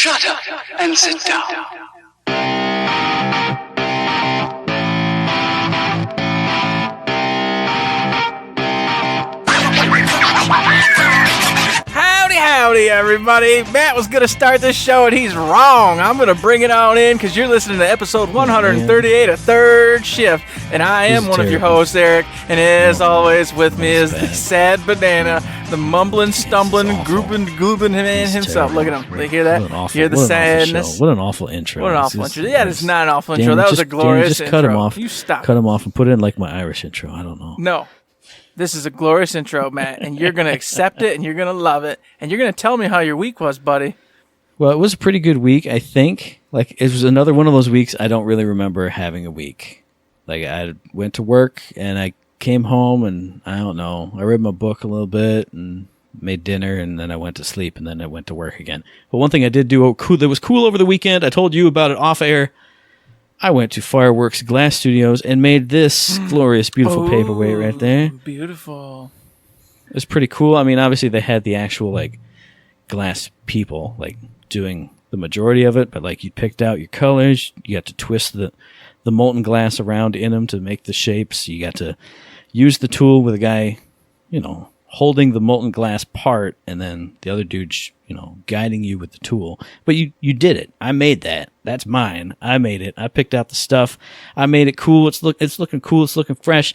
Shut up and sit down. Howdy, everybody. Matt was going to start this show, and he's wrong. I'm going to bring it on in because you're listening to episode 138 of Third Shift, and I am one of your hosts, Eric, and as always, with me is the sad banana, the mumbling, stumbling, goobing man himself. Look at him. You hear that? You hear the sadness? What an awful intro. What an awful intro. Yeah, it's not an awful intro. That was a glorious intro. Cut him off. You stop. Cut him off and put it in like my Irish intro. I don't know. No. This is a glorious intro, Matt, and you're going to accept it, and you're going to love it, and you're going to tell me how your week was, buddy. Well, it was a pretty good week, I think. Like, it was another one of those weeks I don't really remember having a week. Like, I went to work, and I came home, and I don't know, I read my book a little bit, and made dinner, and then I went to sleep, and then I went to work again. But one thing I did do that was cool over the weekend, I told you about it off air. I went to Fireworks Glass Studios and made this glorious, beautiful paperweight right there. Beautiful. It was pretty cool. I mean, obviously they had the actual, like, glass people, like, doing the majority of it, but, like, you picked out your colors, you got to twist the molten glass around in them to make the shapes, you got to use the tool with a guy, holding the molten glass part, and then the other dude, guiding you with the tool. But you did it. I made that. That's mine. I made it. I picked out the stuff. I made it cool. It's looking cool. It's looking fresh.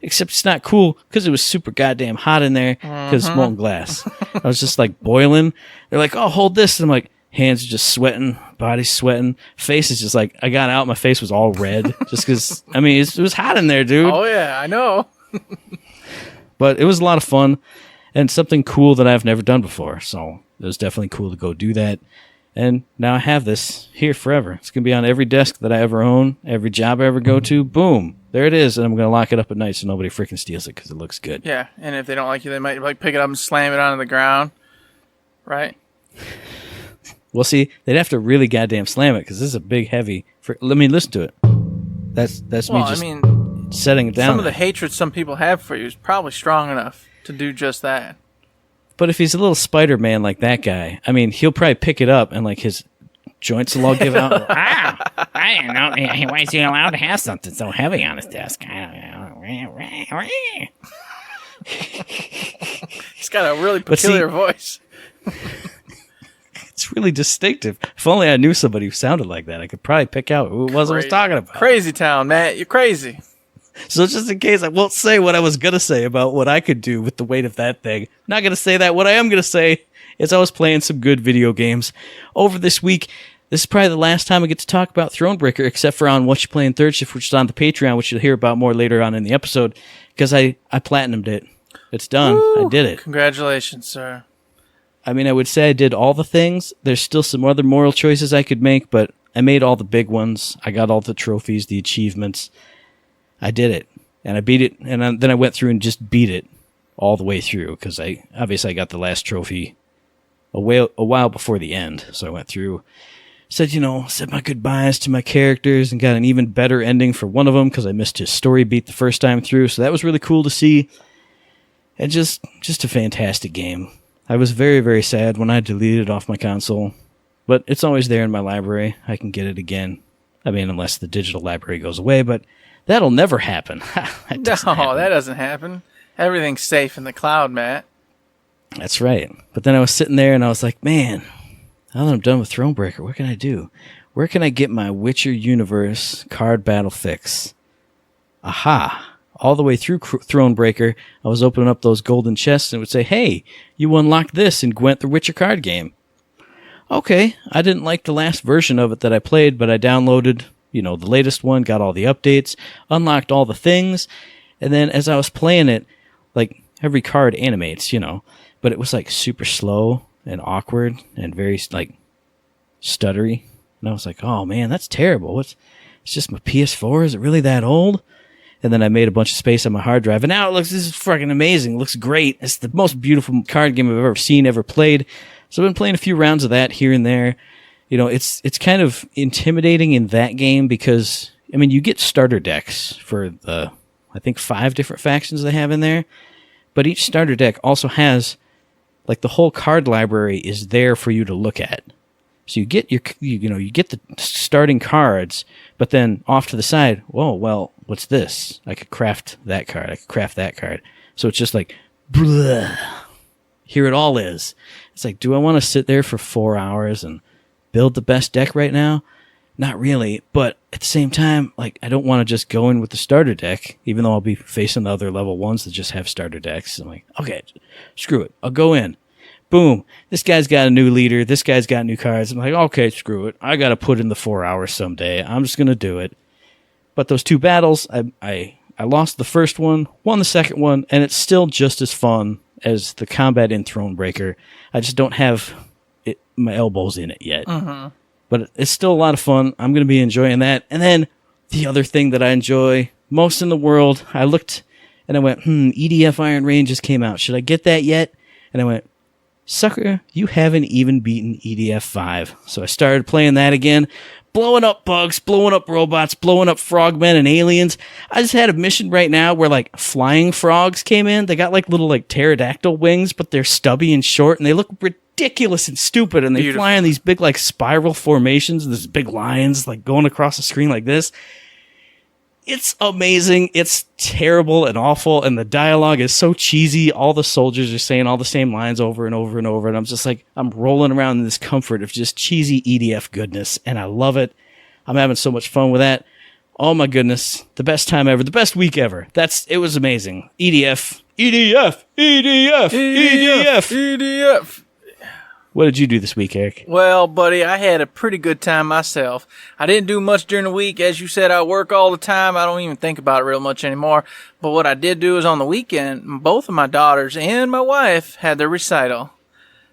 Except it's not cool because it was super goddamn hot in there because it's molten glass. I was just like boiling. They're like, oh, hold this. And I'm like, hands are just sweating, body's sweating, face is just like, I got out, my face was all red just because, it was hot in there, dude. Oh, yeah, I know. But it was a lot of fun and something cool that I've never done before. So it was definitely cool to go do that. And now I have this here forever. It's going to be on every desk that I ever own, every job I ever go to. Boom. There it is. And I'm going to lock it up at night so nobody freaking steals it because it looks good. Yeah. And if they don't like you, they might pick it up and slam it onto the ground. Right? Well, see, they'd have to really goddamn slam it because this is a big, heavy... Let me listen to it. That's me just setting it down. Some of the hatred some people have for you is probably strong enough to do just that. But if he's a little Spider-Man like that guy, he'll probably pick it up and like his joints will all give out. I don't know. Why is he allowed to have something so heavy on his desk? He's got a really peculiar voice. It's really distinctive. If only I knew somebody who sounded like that, I could probably pick out who it was I was talking about. Crazy town, Matt. You're crazy. So just in case, I won't say what I was going to say about what I could do with the weight of that thing. Not going to say that. What I am going to say is I was playing some good video games over this week. This is probably the last time I get to talk about Thronebreaker, except for on What You Play in Third Shift, which is on the Patreon, which you'll hear about more later on in the episode, because I platinumed it. It's done. Woo! I did it. Congratulations, sir. I would say I did all the things. There's still some other moral choices I could make, but I made all the big ones. I got all the trophies, the achievements. I did it, and I beat it, and then I went through and just beat it all the way through, because I got the last trophy a while before the end, so I went through, said my goodbyes to my characters, and got an even better ending for one of them, because I missed his story beat the first time through, so that was really cool to see, and just a fantastic game. I was very, very sad when I deleted it off my console, but it's always there in my library. I can get it again, unless the digital library goes away, but that'll never happen. That doesn't happen. Everything's safe in the cloud, Matt. That's right. But then I was sitting there and I was like, man, now that I'm done with Thronebreaker, what can I do? Where can I get my Witcher Universe card battle fix? Aha. All the way through Thronebreaker, I was opening up those golden chests and it would say, hey, you unlocked this in Gwent the Witcher card game. Okay, I didn't like the last version of it that I played, but I downloaded the latest one, got all the updates, unlocked all the things, and then as I was playing it, like, every card animates, but it was, like, super slow and awkward and very, like, stuttery, and I was like, oh, man, that's terrible. It's just my PS4? Is it really that old? And then I made a bunch of space on my hard drive, and now this is fucking amazing. It looks great. It's the most beautiful card game I've ever seen, ever played. So I've been playing a few rounds of that here and there. It's kind of intimidating in that game because, you get starter decks for the, I think, 5 different factions they have in there. But each starter deck also has, like, the whole card library is there for you to look at. So you get you get the starting cards, but then off to the side, whoa, well, what's this? I could craft that card. I could craft that card. So it's just like, blah. Here it all is. It's like, do I want to sit there for 4 hours and build the best deck right now? Not really, but at the same time, like, I don't want to just go in with the starter deck, even though I'll be facing the other level ones that just have starter decks. I'm like, okay, screw it. I'll go in. Boom. This guy's got a new leader. This guy's got new cards. I'm like, okay, screw it. I got to put in the 4 hours someday. I'm just going to do it. But those 2 battles, I lost the first one, won the second one, and it's still just as fun as the combat in Thronebreaker. I just don't have my elbows in it yet. Mm-hmm. But it's still a lot of fun. I'm going to be enjoying that. And then the other thing that I enjoy most in the world, I looked and I went, EDF Iron Rain just came out. Should I get that yet? And I went, sucker, you haven't even beaten EDF 5. So I started playing that again, blowing up bugs, blowing up robots, blowing up frogmen and aliens. I just had a mission right now where like flying frogs came in. They got like little like pterodactyl wings, but they're stubby and short and they look ridiculous and stupid. And they fly in these big like spiral formations. There's big lines like going across the screen like this. It's amazing. It's terrible and awful. And the dialogue is so cheesy. All the soldiers are saying all the same lines over and over and over. And I'm just like, I'm rolling around in this comfort of just cheesy EDF goodness. And I love it. I'm having so much fun with that. Oh my goodness. The best time ever. The best week ever. It was amazing. EDF. What did you do this week, Eric? Well, buddy, I had a pretty good time myself. I didn't do much during the week. As you said, I work all the time. I don't even think about it real much anymore. But what I did do is on the weekend, both of my daughters and my wife had their recital.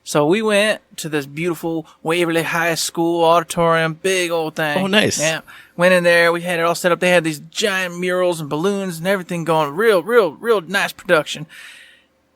So we went to this beautiful Waverly High School auditorium, big old thing. Oh, nice. Yeah. Went in there. We had it all set up. They had these giant murals and balloons and everything going. Real nice production.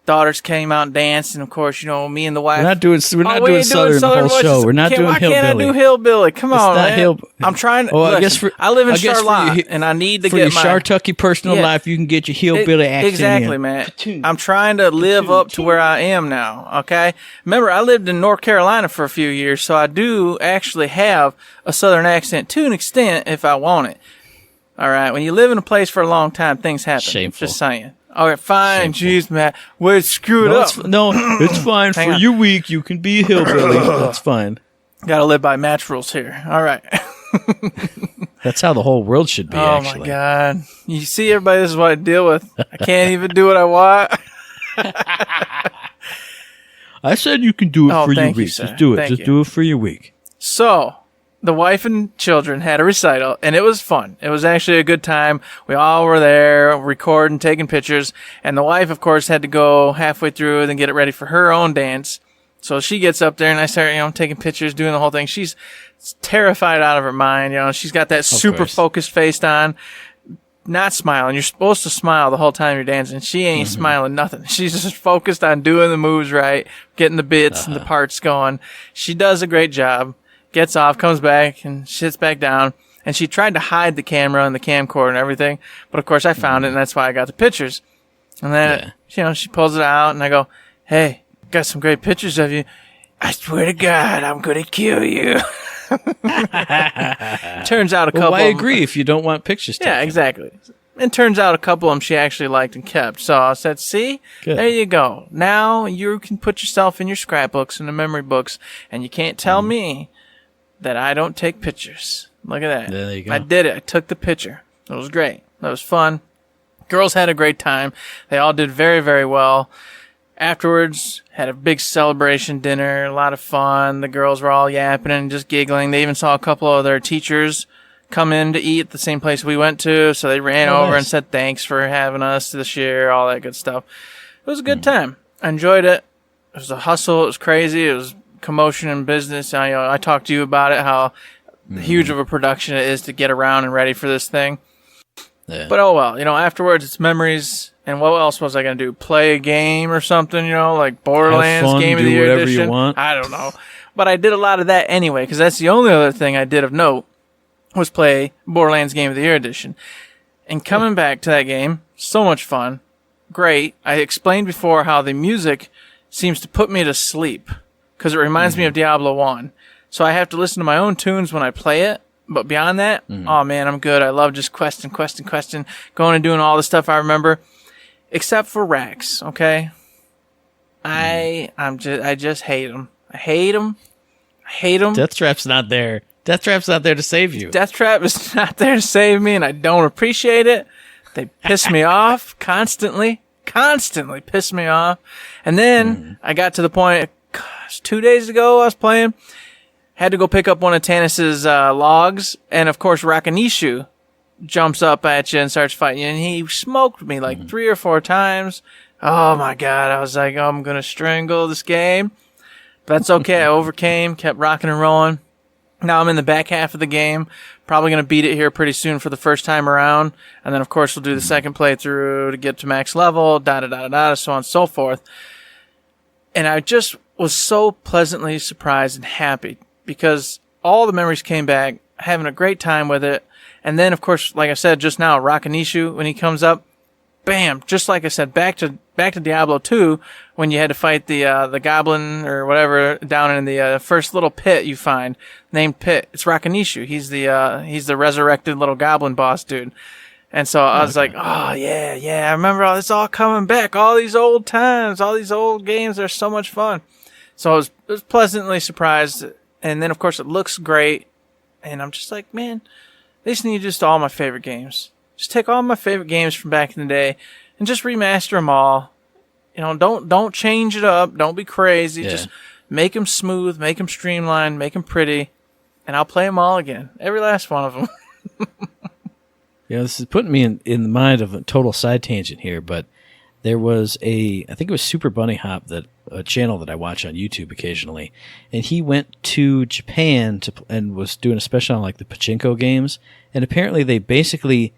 Daughters came out and danced, and of course, you know, me and the wife. We're not doing Southern the whole voices. show. We're not doing Why Hillbilly. Why can't I do Hillbilly? Come on, man. I'm trying. Oh, listen, I live in Charlotte, and I need to for get your Chartucky personal life. You can get your Hillbilly accent exactly, in. Man. I'm trying to live up to where I am now. Okay. Remember, I lived in North Carolina for a few years, so I do actually have a Southern accent to an extent if I want it. All right. When you live in a place for a long time, things happen. Shameful. Just saying. All right, fine. Jeez, Matt. Well, screw it up. It's fine. For your week, you can be a hillbilly. That's fine. Got to live by match rules here. All right. That's how the whole world should be, actually. Oh, my God. You see, everybody, this is what I deal with. I can't even do what I want. I said you can do it for your week. Just do it. Just do it for your week. So, the wife and children had a recital, and it was fun. It was actually a good time. We all were there, recording, taking pictures, and the wife, of course, had to go halfway through and get it ready for her own dance. So she gets up there, and I start, taking pictures, doing the whole thing. She's terrified out of her mind. She's got that super focused face on, not smiling. You're supposed to smile the whole time you're dancing. She ain't smiling nothing. She's just focused on doing the moves right, getting the bits and the parts going. She does a great job. Gets off, comes back, and sits back down. And she tried to hide the camera and the camcorder and everything. But, of course, I found it, and that's why I got the pictures. And then, she pulls it out, and I go, hey, got some great pictures of you. I swear to God, I'm going to kill you. Turns out a couple I agree if you don't want pictures taken. Yeah, exactly. And turns out a couple of them she actually liked and kept. So I said, see, there you go. Now you can put yourself in your scrapbooks and the memory books, and you can't tell me that I don't take pictures. Look at that. There you go. I did it. I took the picture. It was great. That was fun. Girls had a great time. They all did very, very well. Afterwards, had a big celebration dinner, a lot of fun. The girls were all yapping and just giggling. They even saw a couple of their teachers come in to eat at the same place we went to, so they ran over and said thanks for having us this year, all that good stuff. It was a good time. I enjoyed it. It was a hustle. It was crazy. It was commotion in business. I talked to you about it, how huge of a production it is to get around and ready for this thing. Yeah. But oh well, afterwards it's memories. And what else was I going to do? Play a game or something, like Borderlands Game of the Year edition? You want. I don't know. But I did a lot of that anyway, because that's the only other thing I did of note was play Borderlands Game of the Year edition. And coming back to that game, so much fun. Great. I explained before how the music seems to put me to sleep, because it reminds me of Diablo 1. so I have to listen to my own tunes when I play it. But beyond that, oh man, I'm good. I love just questing, going and doing all the stuff I remember, except for racks. Okay, I just hate them. I hate them. Deathtrap's not there. Deathtrap's not there to save you. Deathtrap is not there to save me, and I don't appreciate it. They piss me off constantly piss me off. And then I got to the point, 2 days ago I was playing, had to go pick up one of Tanis's logs, and of course Rakanishu jumps up at you and starts fighting you, and he smoked me like 3 or 4 times. Oh my god, I was like, oh, I'm gonna strangle this game. But that's okay, I overcame, kept rocking and rolling. Now I'm in the back half of the game. Probably going to beat it here pretty soon for the first time around. And then, of course, we'll do the second playthrough to get to max level, so on and so forth. And I just was so pleasantly surprised and happy because all the memories came back, having a great time with it. And then, of course, like I said just now, Rakanishu, when he comes up, bam, just like I said, back to Diablo 2 when you had to fight the goblin or whatever down in the first little pit you find named Pit. It's Rakanishu. He's the resurrected little goblin boss dude. And so I was like, oh yeah, I remember it's all coming back. All these old times, all these old games are so much fun. So I was pleasantly surprised. And then of course it looks great. And I'm just like, man, they just need just all my favorite games. Just take all my favorite games from back in the day and just remaster them all. You know, don't change it up. Don't be crazy. Yeah. Just make them smooth, make them streamlined, make them pretty, and I'll play them all again. Every last one of them. Yeah, this is putting me in the mind of a total side tangent here, but there was I think it was Super Bunnyhop, a channel that I watch on YouTube occasionally, and he went to Japan and was doing a special on like the pachinko games, and apparently they basically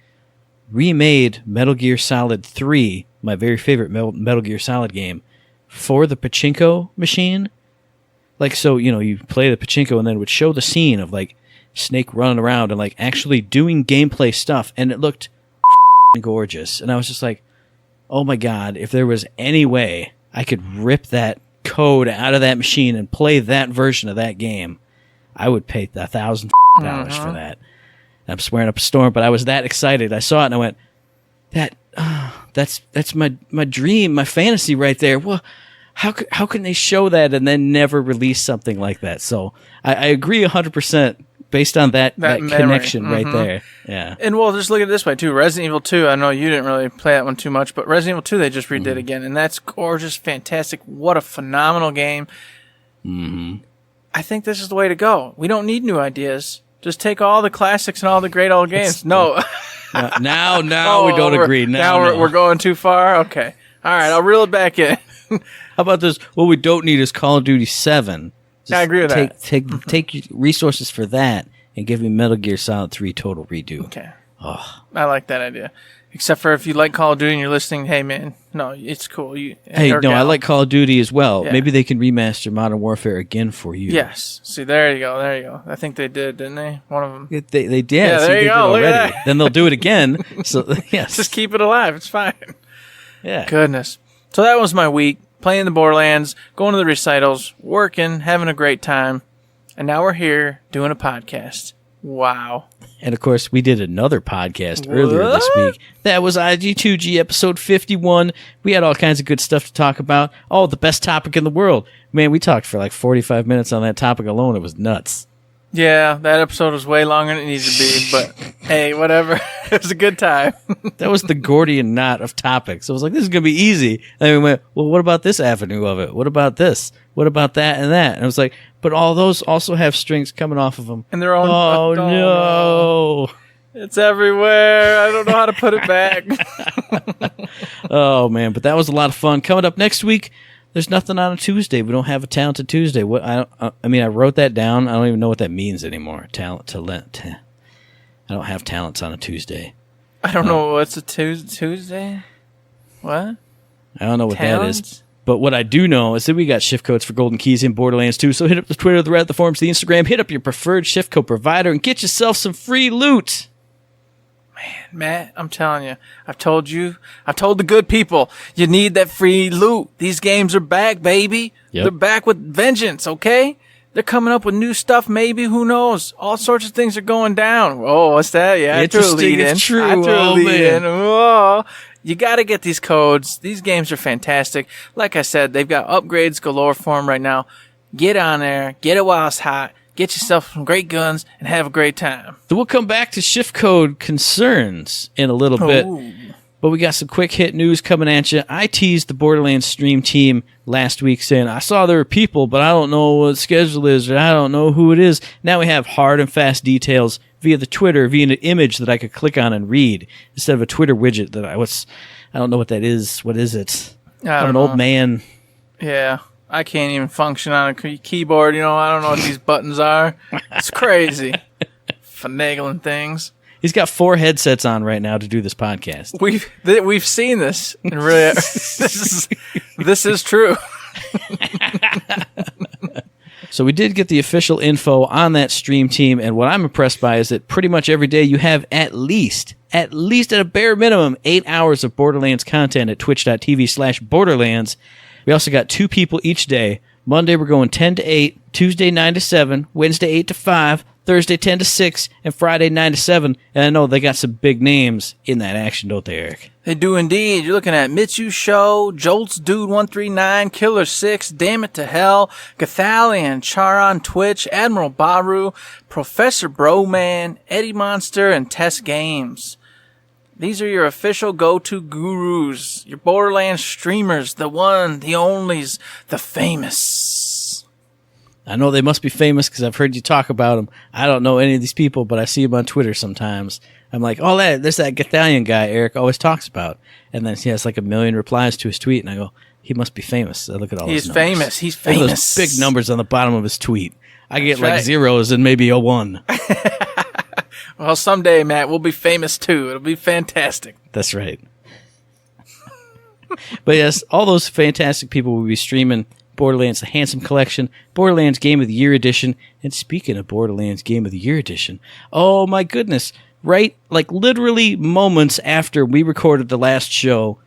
remade Metal Gear Solid 3, my very favorite Metal Gear Solid game, for the pachinko machine. Like, so, you know, you play the pachinko and then it would show the scene of, like, Snake running around and, like, actually doing gameplay stuff, and it looked gorgeous. And I was just like, oh my god, if there was any way I could rip that code out of that machine and play that version of that game, I would pay $1,000 for that. I'm swearing up a storm, but I was that excited. I saw it and I went, that's my dream, my fantasy right there. Well, how can they show that and then never release something like that? So I agree 100% based on that connection right there. Yeah. And well, just look at it this way too. Resident Evil 2, I know you didn't really play that one too much, but Resident Evil 2 they just redid again, and that's gorgeous, fantastic. What a phenomenal game. Mm-hmm. I think this is the way to go. We don't need new ideas. Just take all the classics and all the great old games. No. Now we don't agree. Now we're going too far? Okay. All right, I'll reel it back in. How about this? What we don't need is Call of Duty 7. I agree with that. Take resources for that and give me Metal Gear Solid 3 total redo. Okay. Oh. I like that idea. Except for if you like Call of Duty and you're listening, hey man, no, it's cool. I like Call of Duty as well. Yeah. Maybe they can remaster Modern Warfare again for you. Yes. See, there you go. I think they did, didn't they? One of them. They did. Yeah, there you go. Look at that. Then they'll do it again. So yes. Just keep it alive. It's fine. Yeah. Goodness. So that was my week. Playing the Borderlands, going to the recitals, working, having a great time. And now we're here doing a podcast. Wow. And of course, we did another podcast earlier this week. That was IG2G episode 51. We had all kinds of good stuff to talk about. Oh, the best topic in the world. Man, we talked for like 45 minutes on that topic alone. It was nuts. Yeah, that episode was way longer than it needed to be, but hey, whatever. It was a good time. That was the Gordian knot of topics. I was like, this is going to be easy. And we went, well, what about this avenue of it? What about this? What about that and that? And I was like, but all those also have strings coming off of them. And they're all... Oh, no. It's everywhere. I don't know how to put it back. Oh, man, but that was a lot of fun. Coming up next week, there's nothing on a Tuesday. We don't have a Talented Tuesday. I wrote that down. I don't even know what that means anymore. I don't have talents on a Tuesday. I don't know what's a Tuesday. What? I don't know what that is. But what I do know is that we got shift codes for Golden Keys in Borderlands 2. So hit up the Twitter, the Reddit, the forums, the Instagram. Hit up your preferred shift code provider and get yourself some free loot. Man, Matt, I'm telling you. I've told the good people, you need that free loot. These games are back, baby. Yep. They're back with vengeance, okay? They're coming up with new stuff, maybe. Who knows? All sorts of things are going down. Oh, what's that? Yeah, I threw a lead in. It's true. I threw a Oh, lead man. in. Oh, you got to get these codes. These games are fantastic. Like I said, they've got upgrades galore for them right now. Get on there. Get it while it's hot. Get yourself some great guns and have a great time. So we'll come back to shift code concerns in a little bit. But we got some quick hit news coming at you. I teased the Borderlands stream team last week saying, I saw there were people, but I don't know what schedule is, or I don't know who it is. Now we have hard and fast details via the Twitter, via an image that I could click on and read, instead of a Twitter widget that I don't know what that is. What is it? I'm an old man. Yeah. I can't even function on a keyboard. I don't know what these buttons are. It's crazy. Finagling things. He's got 4 headsets on right now to do this podcast. We've seen this, and really, this is true. So we did get the official info on that stream team, and what I'm impressed by is that pretty much every day you have at least at a bare minimum 8 hours of Borderlands content at twitch.tv/Borderlands. We also got 2 people each day. Monday we're going 10 to 8, Tuesday 9 to 7, Wednesday 8 to 5, Thursday 10 to 6, and Friday 9 to 7. And I know they got some big names in that action, don't they, Eric? They do indeed. You're looking at Mitsu Show, Jolts Dude 139, Killer 6, Damn It to Hell, Gathalion, Charon Twitch, Admiral Baru, Professor Broman, Eddie Monster, and Test Games. These are your official go-to gurus, your Borderlands streamers, the one, the onlys, the famous. I know they must be famous because I've heard you talk about them. I don't know any of these people, but I see them on Twitter sometimes. I'm like, oh, there's that Gathalion guy Eric always talks about. And then he has like 1 million replies to his tweet, and I go, he must be famous. I look at all those numbers. Famous. He's Look at famous. those big numbers on the bottom of his tweet. I get That's like right. zeros and maybe a 1. Well, someday, Matt, we'll be famous too. It'll be fantastic. That's right. But yes, all those fantastic people will be streaming Borderlands The Handsome Collection, Borderlands Game of the Year Edition, and speaking of Borderlands Game of the Year Edition, oh my goodness, right? Like literally moments after we recorded the last show,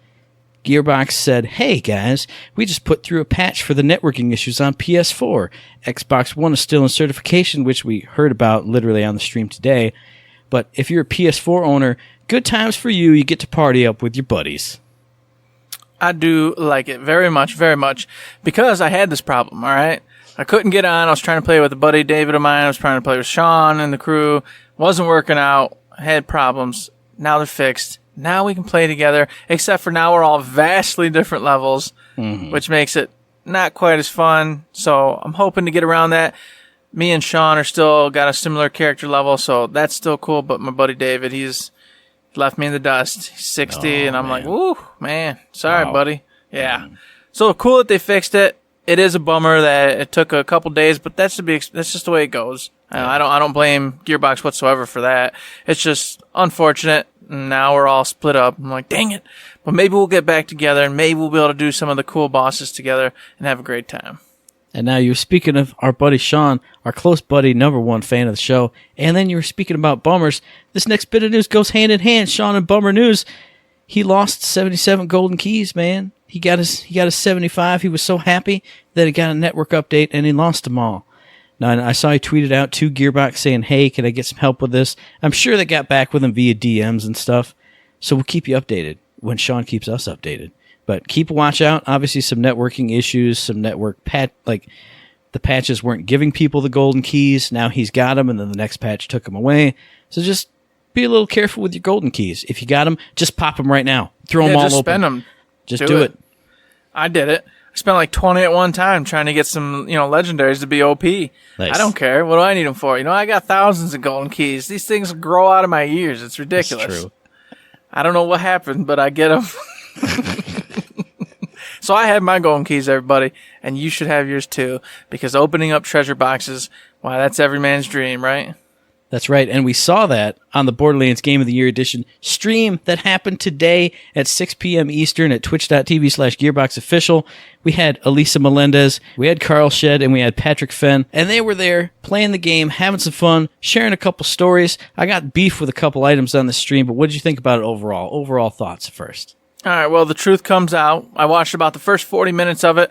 Gearbox said, hey guys, we just put through a patch for the networking issues on PS4. Xbox One is still in certification, which we heard about literally on the stream today. But if you're a PS4 owner, good times for you. You get to party up with your buddies. I do like it very much, because I had this problem, all right? I couldn't get on. I was trying to play with a buddy, David of mine. I was trying to play with Sean and the crew. Wasn't working out. I had problems. Now they're fixed. Now we can play together, except for now we're all vastly different levels, which makes it not quite as fun. So I'm hoping to get around that. Me and Sean are still got a similar character level, so that's still cool. But my buddy David, he's left me in the dust. He's 60, and I'm like, woo, man, sorry, buddy. Yeah. So cool that they fixed it. It is a bummer that it took a couple days, but that's just the way it goes. I don't blame Gearbox whatsoever for that. It's just unfortunate. Now we're all split up. I'm like, dang it. But maybe we'll get back together, and maybe we'll be able to do some of the cool bosses together and have a great time. And now you were speaking of our buddy Sean, our close buddy, #1 fan of the show, and then you were speaking about bummers. This next bit of news goes hand in hand. Sean and bummer news. He lost 77 golden keys, man. He got his 75. He was so happy that he got a network update and he lost them all. Now, I saw he tweeted out to Gearbox saying, hey, can I get some help with this? I'm sure they got back with him via DMs and stuff. So we'll keep you updated when Sean keeps us updated. But keep a watch out. Obviously, some networking issues, some network like the patches weren't giving people the golden keys. Now he's got them, and then the next patch took them away. So just be a little careful with your golden keys. If you got them, just pop them right now. Throw them all just open. Spend them. Just do it. I did it. I spent like 20 at one time trying to get some, legendaries to be OP. Nice. I don't care. What do I need them for? I got thousands of golden keys. These things grow out of my ears. It's ridiculous. That's true. I don't know what happened, but I get them. So I have my golden keys, everybody, and you should have yours too, because opening up treasure boxes, why, that's every man's dream, right? That's right, and we saw that on the Borderlands Game of the Year Edition stream that happened today at 6 p.m. Eastern at twitch.tv/GearboxOfficial. We had Elisa Melendez, we had Carl Shed, and we had Patrick Fenn, and they were there playing the game, having some fun, sharing a couple stories. I got beef with a couple items on the stream, but what did you think about it overall? Overall thoughts first. All right, well, the truth comes out. I watched about the first 40 minutes of it.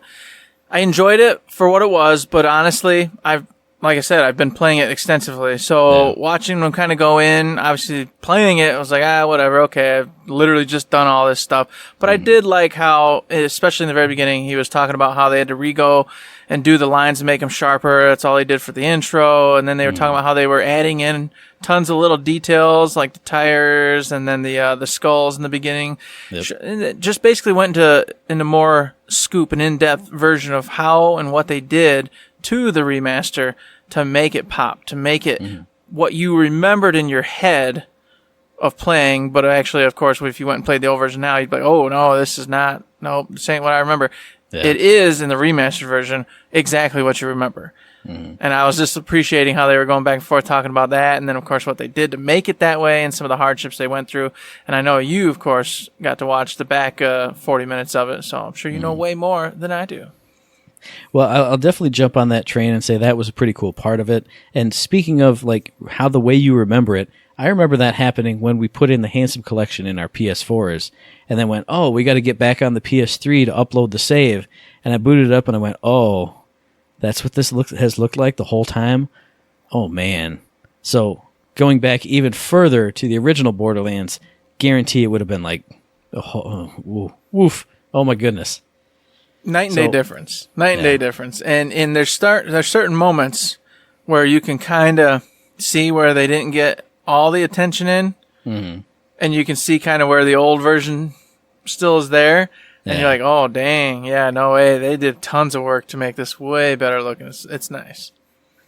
I enjoyed it for what it was, but honestly, I've like I said, I've been playing it extensively. So watching them kind of go in, obviously playing it, I was like, whatever. Okay, I've literally just done all this stuff. But I did like how, especially in the very beginning, he was talking about how they had to re-go and do the lines and make them sharper. That's all he did for the intro. And then they were talking about how they were adding in tons of little details like the tires and then the skulls in the beginning. Yep. And it just basically went into more scoop and in-depth version of how and what they did to the remaster to make it pop, to make it what you remembered in your head of playing. But actually, of course, if you went and played the old version now, you'd be like, oh, no, this ain't what I remember. Yeah. It is, in the remastered version, exactly what you remember. And I was just appreciating how they were going back and forth talking about that, and then, of course, what they did to make it that way and some of the hardships they went through. And I know you, of course, got to watch the back 40 minutes of it, so I'm sure you know way more than I do. Well, I'll definitely jump on that train and say that was a pretty cool part of it. And speaking of like how the way you remember it, I remember that happening when we put in the Handsome Collection in our PS4s and then went, oh, we got to get back on the PS3 to upload the save. And I booted it up and I went, oh, that's what this has looked like the whole time? Oh, man. So going back even further to the original Borderlands, guarantee it would have been like, woof. Oh, my goodness. Night and day difference. Night and day difference. And there's certain moments where you can kind of see where they didn't get all the attention in, and you can see kind of where the old version still is there, and you're like, oh, dang, yeah, no way. They did tons of work to make this way better looking. It's nice.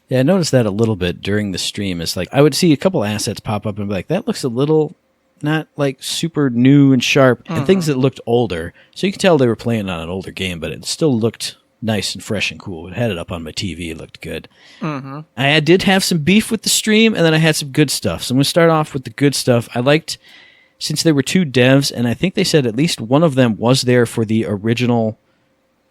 Yeah, I noticed that a little bit during the stream. It's like I would see a couple assets pop up and be like, that looks a little not like super new and sharp, and things that looked older. So you could tell they were playing on an older game, but it still looked nice and fresh and cool. It had it up on my TV. It looked good. I did have some beef with the stream, and then I had some good stuff. So I'm going to start off with the good stuff. I liked, since there were two devs, and I think they said at least one of them was there for the original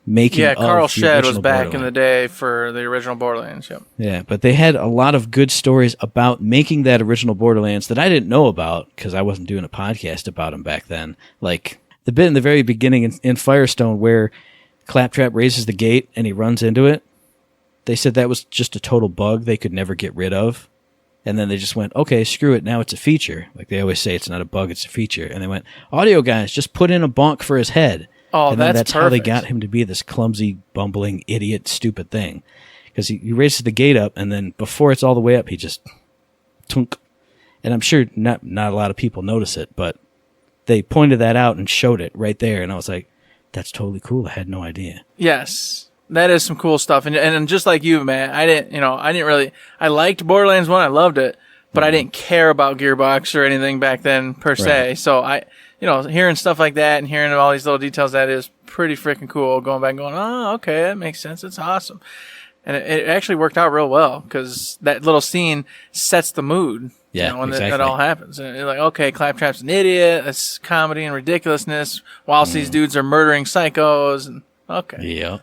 making of Carl the Shedd was back Borderlands. in the day for the original Borderlands. Yep. Yeah, but they had a lot of good stories about making that original Borderlands that I didn't know about because I wasn't doing a podcast about them back then. Like the bit in the very beginning in Firestone where Claptrap raises the gate and he runs into it. They said that was just a total bug they could never get rid of. And then they just went, okay, screw it. Now it's a feature. Like they always say, it's not a bug, it's a feature. And they went, audio guys, just put in a bonk for his head. Oh, and then that's how they got him to be this clumsy, bumbling, idiot, stupid thing. Because he raises the gate up, and then before it's all the way up, he just tunk. And I'm sure not a lot of people notice it, but they pointed that out and showed it right there. And I was like, that's totally cool. I had no idea. Yes. That is some cool stuff. And just like you, man, I liked Borderlands 1. I loved it, but I didn't care about Gearbox or anything back then per se. Right. So hearing stuff like that and hearing all these little details, that is pretty freaking cool. Going back and going, oh, okay, that makes sense. It's awesome. And it actually worked out real well because that little scene sets the mood. Yeah, when exactly. that all happens. And you're like, okay, Claptrap's an idiot. It's comedy and ridiculousness whilst these dudes are murdering psychos. And okay. Yeah.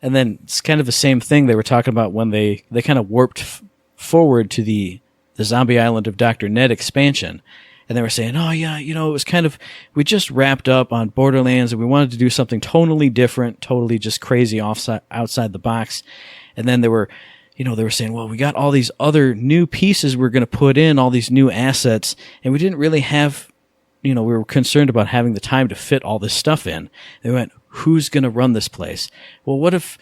And then it's kind of the same thing they were talking about when they kind of warped forward to the Zombie Island of Dr. Ned expansion. And they were saying, oh, yeah, it was kind of, we just wrapped up on Borderlands and we wanted to do something totally different, totally just crazy outside the box. And then they were saying, well, we got all these other new pieces we're going to put in, all these new assets, and we didn't really have, we were concerned about having the time to fit all this stuff in. They went, who's going to run this place? Well, what if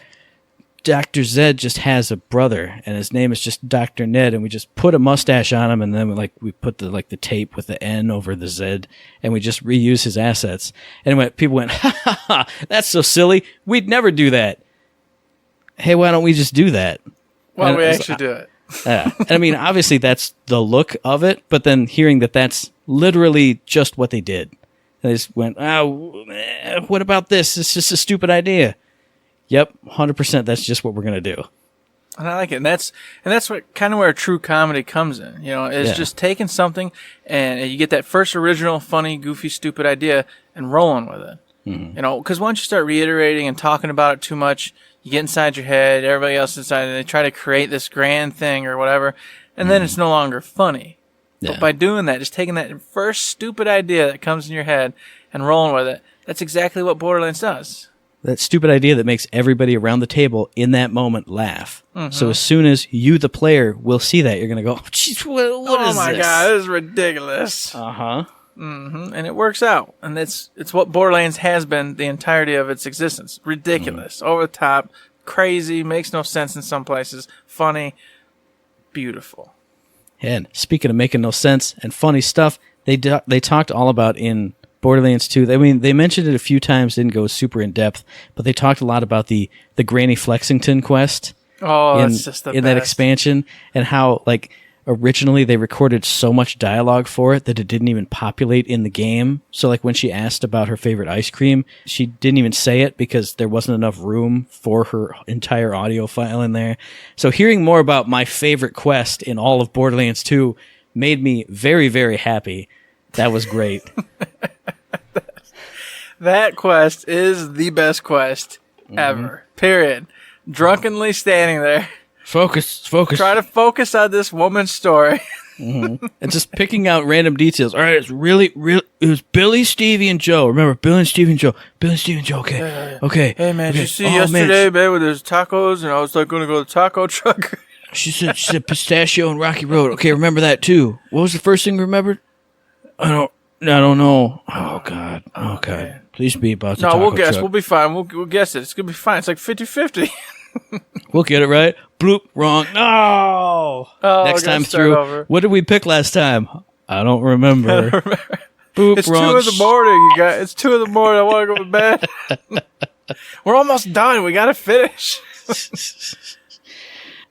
Dr. Zed just has a brother and his name is just Dr. Ned and we just put a mustache on him and then we put the tape with the N over the Z and we just reuse his assets. And people went, ha ha ha, that's so silly. We'd never do that. Hey, why don't we just do that? Why don't we actually do it? Yeah. And I mean, obviously that's the look of it, but then hearing that that's literally just what they did. And they just went, what about this? It's just a stupid idea. Yep, 100%. That's just what we're gonna do. And I like it, and that's what kind of where true comedy comes in. Is just taking something and you get that first original, funny, goofy, stupid idea and rolling with it. Mm-hmm. Because once you start reiterating and talking about it too much, you get inside your head, everybody else inside, and they try to create this grand thing or whatever, and then it's no longer funny. Yeah. But by doing that, just taking that first stupid idea that comes in your head and rolling with it, that's exactly what Borderlands does. That stupid idea that makes everybody around the table in that moment laugh. So as soon as you, the player, will see that, you're going to go, "Jeez, what is this? Oh my god, this is ridiculous." And it works out. And it's what Borderlands has been the entirety of its existence. Ridiculous, over the top, crazy, makes no sense in some places, funny, beautiful. And speaking of making no sense and funny stuff, they talked all about in Borderlands 2. I mean, they mentioned it a few times, didn't go super in depth, but they talked a lot about the Granny Flexington quest. Oh, that's just the best. That expansion, and how, like, originally they recorded so much dialogue for it that it didn't even populate in the game. So, like, when she asked about her favorite ice cream, she didn't even say it because there wasn't enough room for her entire audio file in there. So hearing more about my favorite quest in all of Borderlands 2 made me very, very happy. That was great. That quest is the best quest ever. Period. Drunkenly standing there. Focus. Try to focus on this woman's story. And just picking out random details. All right, it's really, it was Billy, Stevie, and Joe. Remember, Billy, Stevie, and Joe. Okay. Okay. Hey, man, okay. did you see yesterday, man, when there's tacos, and I was like going to go to the taco truck? She said pistachio and Rocky Road. Okay, remember that too. What was the first thing you remembered? I don't know. Oh, God. Okay. Please be about the taco we'll guess. truck. We'll be fine. We'll guess it. It's going to be fine. It's like 50-50. We'll get it right. Bloop, wrong. No! Next time through. Over. What did we pick last time? I don't remember. Boop, it's wrong. 2 in the morning, you guys. It's 2 in the morning. I want to go to bed. We're almost done. We got to finish.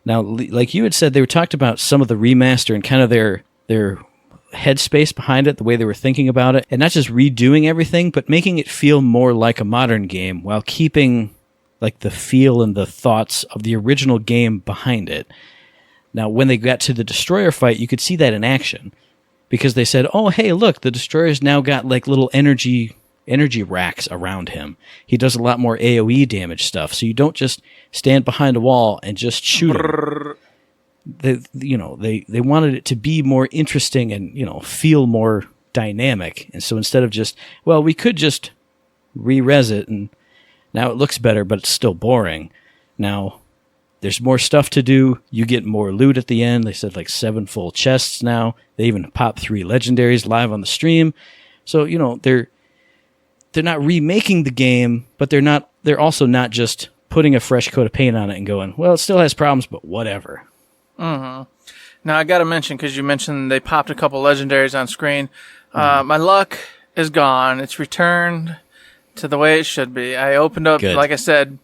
Now, like you had said, they were talked about some of the remaster and kind of their headspace behind it, the way they were thinking about it, and not just redoing everything, but making it feel more like a modern game while keeping like the feel and the thoughts of the original game behind it. Now, when they got to the Destroyer fight, you could see that in action because they said, "Oh, hey, look, the Destroyer's now got like little energy racks around him. He does a lot more AoE damage stuff, so you don't just stand behind a wall and just shoot him." They wanted it to be more interesting and, feel more dynamic. And so instead of just, well, we could just re-res it and now it looks better, but it's still boring. Now, there's more stuff to do. You get more loot at the end. They said like 7 full chests now. They even pop 3 legendaries live on the stream. So, they're not remaking the game, but they're also not just putting a fresh coat of paint on it and going, well, it still has problems, but whatever. Now, I got to mention, because you mentioned they popped a couple legendaries on screen. My luck is gone. It's returned to the way it should be. I opened up, like I said,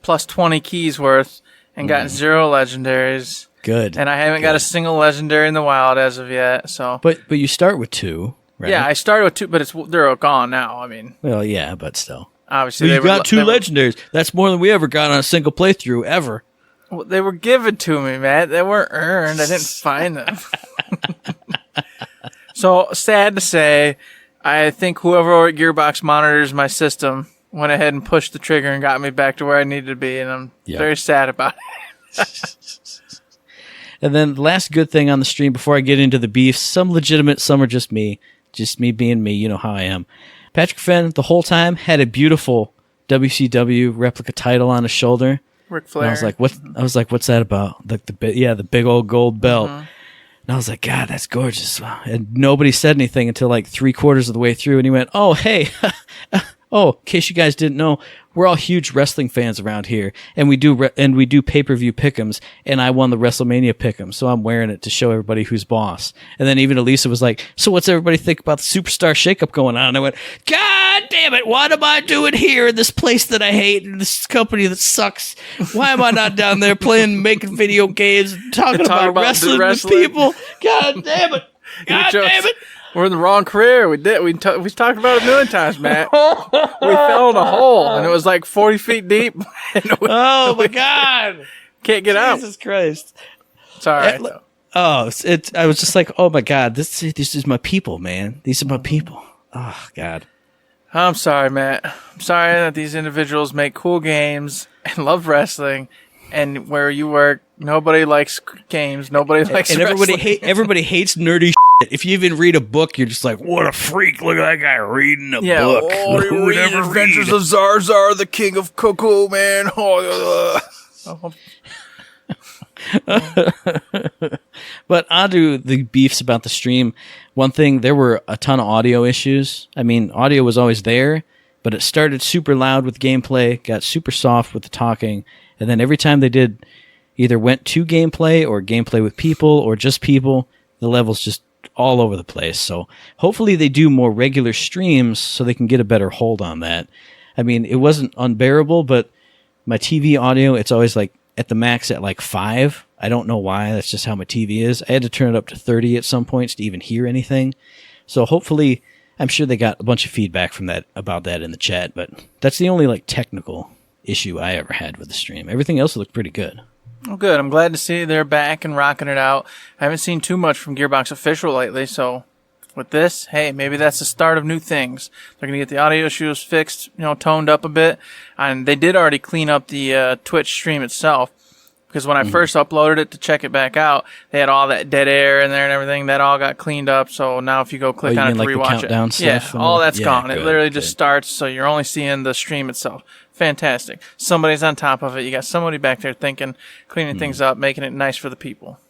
plus 20 keys worth and got 0 legendaries. Good. And I haven't got a single legendary in the wild as of yet. So, But you start with 2, right? Yeah, I started with 2, but they're all gone now. I mean, well, yeah, but still. Obviously, you got 2 legendaries. That's more than we ever got on a single playthrough ever. Well, they were given to me, Matt. They weren't earned. I didn't find them. So, sad to say, I think whoever at Gearbox monitors my system went ahead and pushed the trigger and got me back to where I needed to be, and I'm very sad about it. And then the last good thing on the stream before I get into the beefs, some legitimate, some are just me being me, you know how I am. Patrick Fenn, the whole time, had a beautiful WCW replica title on his shoulder. Ric Flair. And I was like, what's that about? Like the big old gold belt. And I was like, God, that's gorgeous. And nobody said anything until like 3/4 of the way through. And he went, oh, hey, in case you guys didn't know, we're all huge wrestling fans around here, and we do pay-per-view pick'ems, and I won the WrestleMania pick'em, so I'm wearing it to show everybody who's boss. And then even Elisa was like, so what's everybody think about the superstar shakeup going on? And I went, God damn it, what am I doing here in this place that I hate, in this company that sucks? Why am I not down there making video games, talking about wrestling with people? God damn it. God damn it. We're in the wrong career. We talked about it a million times, Matt. We fell in a hole, and it was like 40 feet deep. Oh my God! Can't get out. Jesus Christ! It's all right though. Oh, I was just like, oh my God, this is my people, man. These are my people. Oh God. I'm sorry, Matt. I'm sorry that these individuals make cool games and love wrestling, and where you work, nobody likes games. Nobody likes and wrestling. everybody hates nerdy. If you even read a book, you're just like, what a freak. Look at that guy reading a Yeah, book. oh, Who would ever Adventures read? of Zarzar, the king of Cocoa, man. But onto the beefs about the stream. One thing, there were a ton of audio issues. I mean, audio was always there, but it started super loud with gameplay, got super soft with the talking, and then every time they did either went to gameplay or gameplay with people or just people, the levels just all over the place. So hopefully they do more regular streams so they can get a better hold on that. I mean, it wasn't unbearable, but my TV audio, it's always like at the max at like 5. I don't know why. That's just how my TV is. I had to turn it up to 30 at some points to even hear anything. So hopefully, I'm sure they got a bunch of feedback from that about that in the chat, but that's the only like technical issue I ever had with the stream. Everything else looked pretty good. Oh, good. I'm glad to see they're back and rocking it out. I haven't seen too much from Gearbox Official lately, so with this, hey, maybe that's the start of new things. They're going to get the audio issues fixed, toned up a bit. And they did already clean up the Twitch stream itself. Because when I first uploaded it to check it back out, they had all that dead air in there and everything. That all got cleaned up. So now if you go click on it to like rewatch the countdown it, stuff all that's gone. Good, it literally just starts, so you're only seeing the stream itself. Fantastic. Somebody's on top of it. You got somebody back there thinking, cleaning things up, making it nice for the people.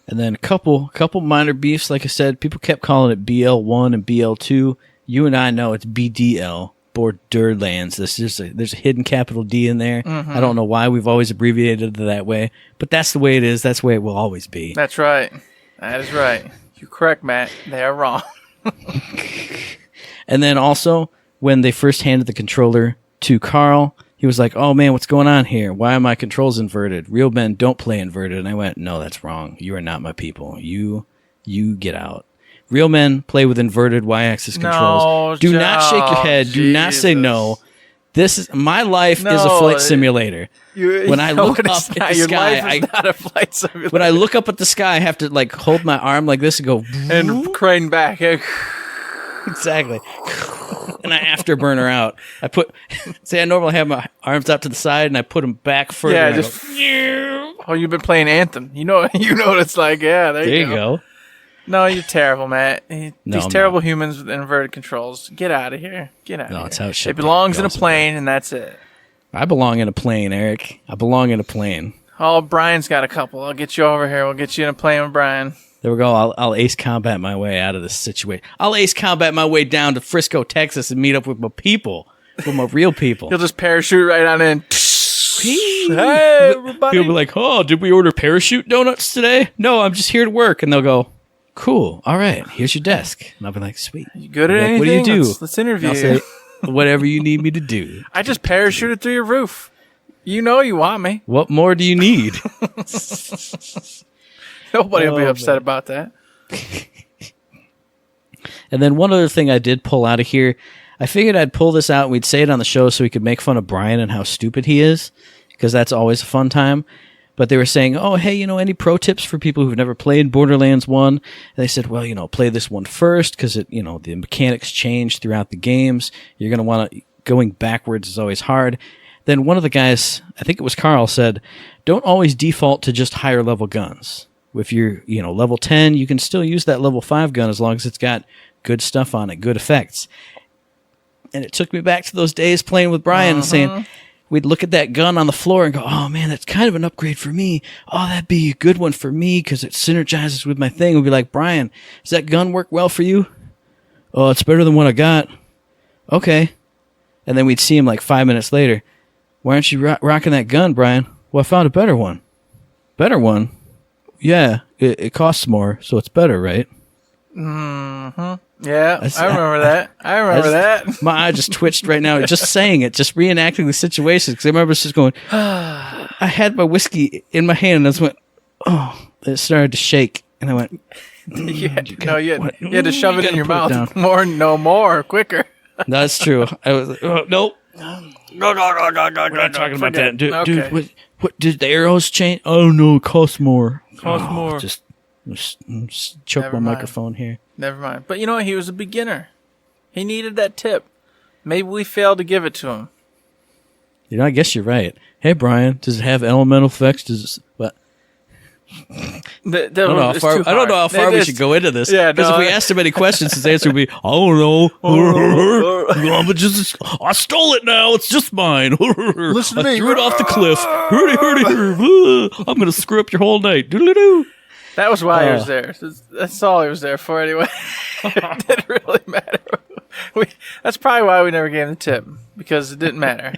And then a couple minor beefs. Like I said, people kept calling it BL1 and BL2. You and I know it's BDL, Borderlands. There's a hidden capital D in there. I don't know why we've always abbreviated it that way, but that's the way it is. That's the way it will always be. That's right. That is right. You're correct, Matt. They are wrong. And then also, when they first handed the controller to Carl, he was like, oh man, what's going on here? Why are my controls inverted? Real men don't play inverted. And I went, no, that's wrong. You are not my people. You get out. Real men play with inverted y-axis controls. Do not shake your head. Do not say no. This is my life is a flight simulator. When I look up at the sky, not a flight simulator. when I look up at the sky, I have to like hold my arm like this and go and crane back. exactly. And I afterburner out. I normally have my arms out to the side and I put them back further. Yeah, just you've been playing Anthem. You know what it's like. Yeah, there you go. No, you're terrible, Matt. These terrible humans with inverted controls. Get out of here. Get out of here. No, it's how it should be. It belongs in a plane, and that's it. I belong in a plane, Eric. I belong in a plane. Oh, Brian's got a couple. I'll get you over here. We'll get you in a plane with Brian. There we go. I'll ace combat my way out of this situation. I'll ace combat my way down to Frisco, Texas, and meet up with my people, with my real people. You'll just parachute right on in. Hey, everybody. People will be like, oh, did we order parachute donuts today? No, I'm just here to work. And they'll go, cool. All right. Here's your desk. And I'll be like, sweet. You good at anything? What do you do? Let's interview I'll say, whatever you need me to do. I just parachuted through your roof. You know you want me. What more do you need? Nobody will be upset about that. And then one other thing I did pull out of here. I figured I'd pull this out and we'd say it on the show so we could make fun of Brian and how stupid he is, because that's always a fun time. But they were saying, oh, hey, any pro tips for people who've never played Borderlands 1? And they said, well, play this one first because the mechanics change throughout the games. You're going to want to, going backwards is always hard. Then one of the guys, I think it was Carl, said, don't always default to just higher level guns. If you're, level 10, you can still use that level 5 gun as long as it's got good stuff on it, good effects. And it took me back to those days playing with Brian and saying, we'd look at that gun on the floor and go, oh, man, that's kind of an upgrade for me. Oh, that'd be a good one for me because it synergizes with my thing. We'd be like, Brian, does that gun work well for you? Oh, it's better than what I got. Okay. And then we'd see him like 5 minutes later. Why aren't you rocking that gun, Brian? Well, I found a better one. Better one? Yeah, it costs more, so it's better, right? Mm-hmm. Yeah, I remember that. My eye just twitched right now. Just saying it, just reenacting the situation. Because I remember just going, I had my whiskey in my hand and I just went, oh, it started to shake. And I went, you had to shove it in your mouth. More, quicker. That's true. I was like, oh, nope. No. We're not talking about that. Dude, what did the arrows change? Oh, no, it costs more. Just choke my microphone here. Never mind. But you know what? He was a beginner. He needed that tip. Maybe we failed to give it to him. I guess you're right. Hey, Brian, does it have elemental effects? What? I don't know how far we should go into this. Yeah, because if we asked him any questions, his answer would be, I don't know. I stole it now. It's just mine. Listen to me. I threw it off the cliff. I'm going to screw up your whole night. Doodle-doo. That was why he was there. That's all he was there for anyway. It didn't really matter. That's probably why we never gave him the tip, because it didn't matter.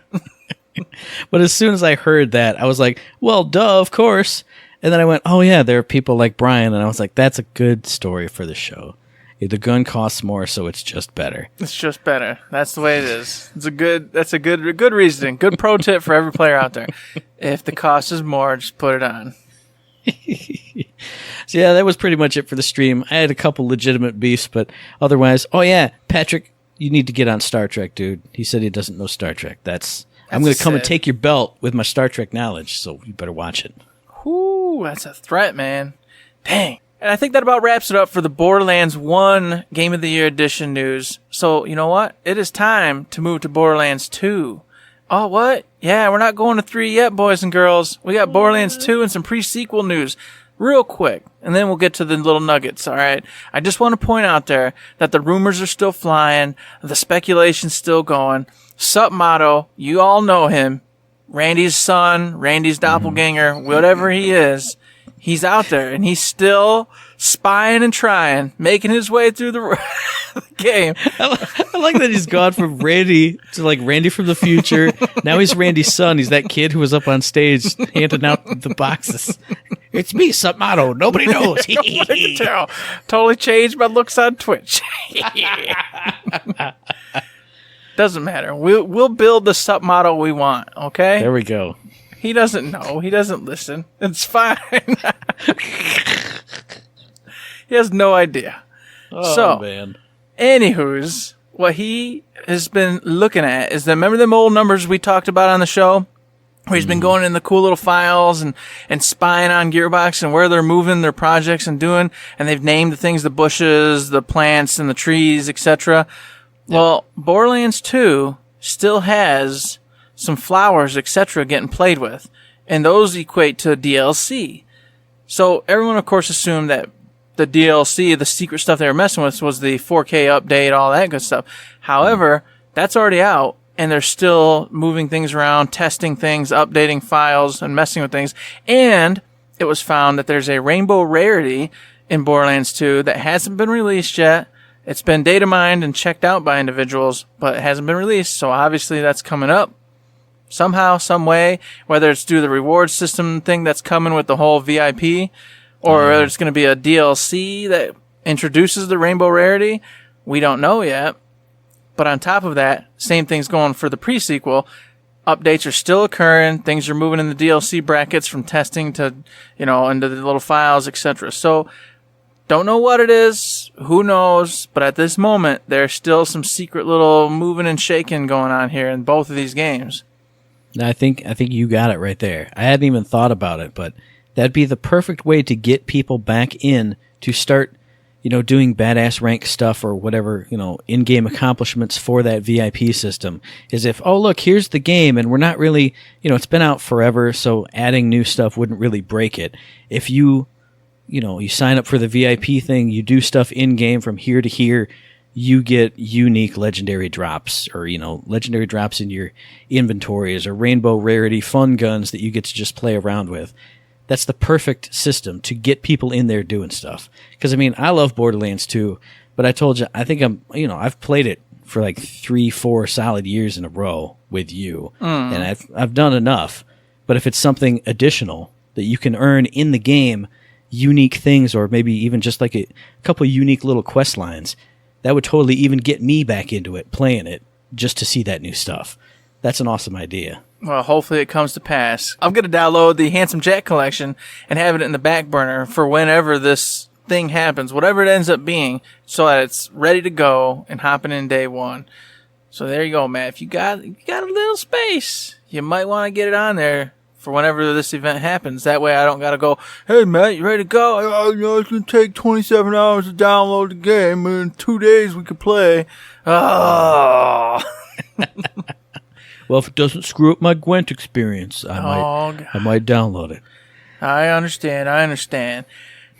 But as soon as I heard that, I was like, well, duh, of course. And then I went, oh, yeah, there are people like Brian. And I was like, that's a good story for the show. The gun costs more, so it's just better. It's just better. That's the way it is. That's a good reasoning. Good pro tip for every player out there. If the cost is more, just put it on. So yeah, that was pretty much it for the stream. I had a couple legitimate beefs, but otherwise, oh yeah, Patrick, you need to get on Star Trek, dude. He said he doesn't know Star Trek. I'm going to come and take your belt with my Star Trek knowledge, so you better watch it. Ooh, that's a threat, man. Dang. And I think that about wraps it up for the Borderlands 1 Game of the Year Edition news. So, you know what? It is time to move to Borderlands 2. Oh, what? Yeah, we're not going to 3 yet, boys and girls. We got Borderlands 2 and some pre-sequel news. Real quick, and then we'll get to the little nuggets, all right? I just want to point out there that the rumors are still flying, the speculation's still going. SupMatto, you all know him, Randy's son, Randy's doppelganger, whatever he is, he's out there, and he's still spying and trying, making his way through the game. I like that he's gone from Randy to like Randy from the future. Now he's Randy's son. He's that kid who was up on stage handing out the boxes. It's me, SupMatto. Nobody knows. Nobody can tell. Totally changed my looks on Twitch. Doesn't matter. We'll build the SupMatto we want, okay? There we go. He doesn't know. He doesn't listen. It's fine. He has no idea. Oh, man. Anywho's, what he has been looking at is remember them old numbers we talked about on the show? Where he's been going in the cool little files and spying on Gearbox and where they're moving their projects and doing, and they've named the things, the bushes, the plants, and the trees, etc. Yep. Well, Borderlands 2 still has some flowers, etc. getting played with, and those equate to DLC. So everyone, of course, assumed that the DLC, the secret stuff they were messing with, was the 4K update, all that good stuff. However, that's already out. And they're still moving things around, testing things, updating files, and messing with things. And it was found that there's a rainbow rarity in Borderlands 2 that hasn't been released yet. It's been data mined and checked out by individuals, but it hasn't been released. So obviously that's coming up somehow, some way, whether it's through the reward system thing that's coming with the whole VIP, or whether it's going to be a DLC that introduces the rainbow rarity. We don't know yet. But on top of that, same thing's going for the pre-sequel. Updates are still occurring. Things are moving in the DLC brackets from testing to, into the little files, etc. So, don't know what it is. Who knows? But at this moment, there's still some secret little moving and shaking going on here in both of these games. I think you got it right there. I hadn't even thought about it, but that'd be the perfect way to get people back in to start doing badass rank stuff or whatever, in-game accomplishments for that VIP system is if, oh, look, here's the game and we're not really, it's been out forever, so adding new stuff wouldn't really break it. If you sign up for the VIP thing, you do stuff in-game from here to here, you get unique legendary drops or, legendary drops in your inventories or rainbow rarity fun guns that you get to just play around with. That's the perfect system to get people in there doing stuff. Because, I love Borderlands 2, but I told you, I think I've played it for like 3-4 solid years in a row with you. And I've done enough. But if it's something additional that you can earn in the game, unique things, or maybe even just like a couple unique little quest lines, that would totally even get me back into it, playing it, just to see that new stuff. That's an awesome idea. Well, hopefully it comes to pass. I'm going to download the Handsome Jack collection and have it in the back burner for whenever this thing happens, whatever it ends up being, so that it's ready to go and hopping in day one. So there you go, Matt. If you got a little space, you might want to get it on there for whenever this event happens. That way I don't got to go, hey, Matt, you ready to go? It's going to take 27 hours to download the game, and in 2 days we could play. Oh. Well, if it doesn't screw up my Gwent experience, I might download it. I understand.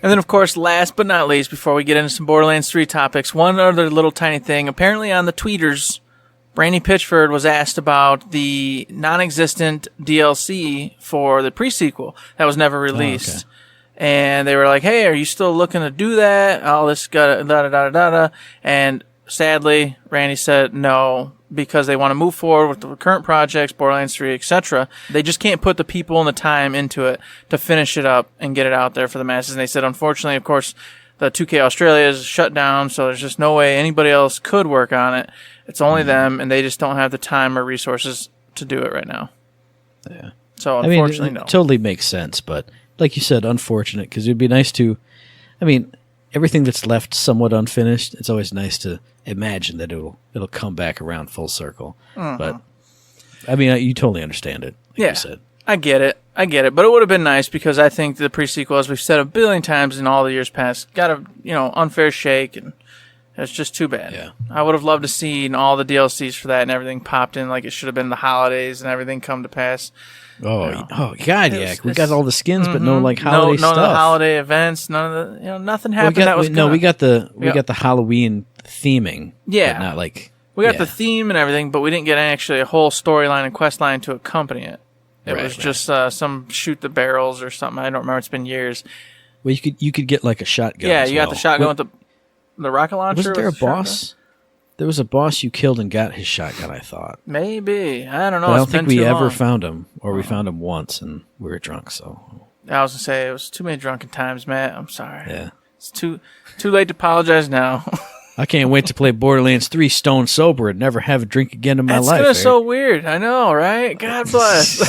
And then, of course, last but not least, before we get into some Borderlands 3 topics, one other little tiny thing. Apparently on the tweeters, Brandy Pitchford was asked about the non-existent DLC for the pre-sequel that was never released. And they were like, hey, are you still looking to do that? All this da-da-da-da-da. And sadly, Randy said no, because they want to move forward with the current projects, Borderlands 3, etc. They just can't put the people and the time into it to finish it up and get it out there for the masses. And they said, unfortunately, of course, the 2K Australia is shut down, so there's just no way anybody else could work on it. It's only them, and they just don't have the time or resources to do it right now. Yeah. So, unfortunately, it no. Totally makes sense, but like you said, unfortunate, because it would be nice to... I mean, everything that's left somewhat unfinished, it's always nice to imagine that it'll come back around full circle. But, I mean, you totally understand it, like you said. I get it. But it would have been nice, because I think the pre-sequel, as we've said a billion times in all the years past, got a unfair shake, and it's just too bad. Yeah. I would have loved to see all the DLCs for that and everything popped in like it should have been the holidays and everything come to pass. Oh God, yeah. We got all the skins, but no holiday stuff. None of the holiday events. None of the nothing happened. We got the Halloween theming. Yeah, but not like we got the theme and everything, but we didn't get actually a whole storyline and quest line to accompany it. It was just some shoot the barrels or something. I don't remember. It's been years. Well, you could get like a shotgun. Yeah, you got the shotgun with the rocket launcher. Wasn't there a boss? There was a boss you killed and got his shotgun, I thought. Maybe. I don't know. But I don't think we ever found him, or we found him once and we were drunk, so. I was going to say, it was too many drunken times, Matt. I'm sorry. Yeah. It's too late to apologize now. I can't wait to play Borderlands 3 stone sober and never have a drink again in my life. That's so weird. I know, right? God bless.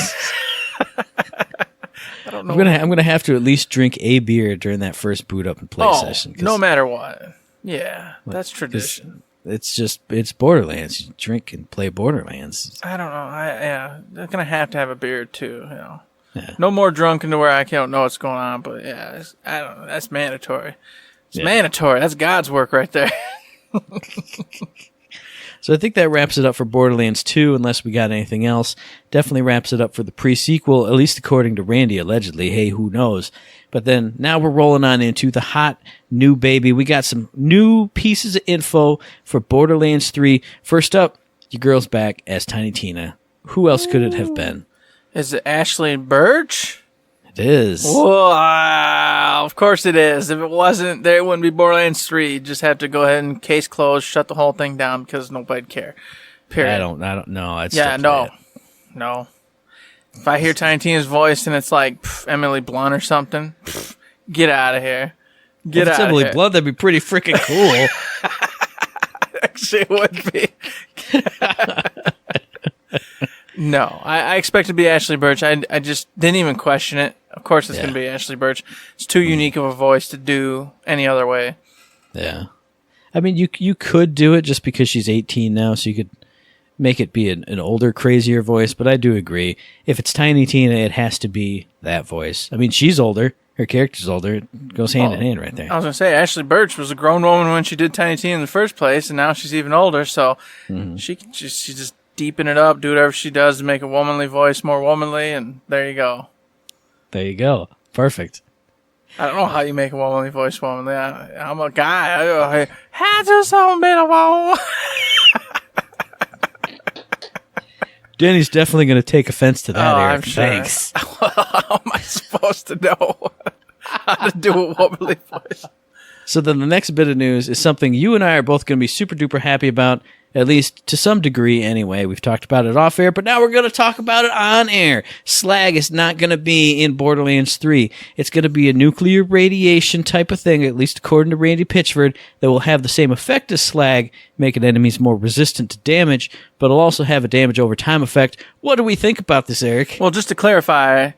I don't know. I'm gonna have to at least drink a beer during that first boot up and play session. No matter what. Yeah, that's tradition. It's Borderlands. You drink and play Borderlands. I don't know. They're gonna have to have a beer too. Yeah. No more drunken to where I can't know what's going on. But I don't know. That's mandatory. It's mandatory. That's God's work right there. So I think that wraps it up for Borderlands 2, unless we got anything else. Definitely wraps it up for the pre-sequel, at least according to Randy, allegedly. Hey, who knows? But then now we're rolling on into the hot new baby. We got some new pieces of info for Borderlands 3. First up, your girl's back as Tiny Tina. Who else could it have been? Is it Ashley Birch? It is. Wow, of course it is. If it wasn't, there wouldn't be Borderlands 3. You'd just have to go ahead and case close, shut the whole thing down because nobody'd care. Period. I don't know. No. If I hear Tiny Tina's voice and it's like Emily Blunt or something, get out of here. Get out of here. If it's Emily Blunt, that'd be pretty freaking cool. Actually, it would be. No, I expect it to be Ashley Birch. I just didn't even question it. Of course it's going to be Ashley Birch. It's too unique of a voice to do any other way. Yeah. I mean, you could do it just because she's 18 now, so you could make it be an older, crazier voice, but I do agree. If it's Tiny Tina, it has to be that voice. I mean, she's older. Her character's older. It goes hand in hand right there. I was going to say, Ashley Birch was a grown woman when she did Tiny Tina in the first place, and now she's even older, so she's just deepen it up, do whatever she does to make a womanly voice more womanly, and there you go. There you go. Perfect. I don't know how you make a womanly voice womanly. I'm a guy. I just so beautiful. Danny's definitely going to take offense to that, Eric. I'm sure. Thanks. How am I supposed to know how to do a womanly voice? So then the next bit of news is something you and I are both going to be super duper happy about, at least to some degree anyway. We've talked about it off air, but now we're going to talk about it on air. Slag is not going to be in Borderlands 3. It's going to be a nuclear radiation type of thing, at least according to Randy Pitchford, that will have the same effect as slag, making enemies more resistant to damage, but it'll also have a damage over time effect. What do we think about this, Eric? Well, just to clarify,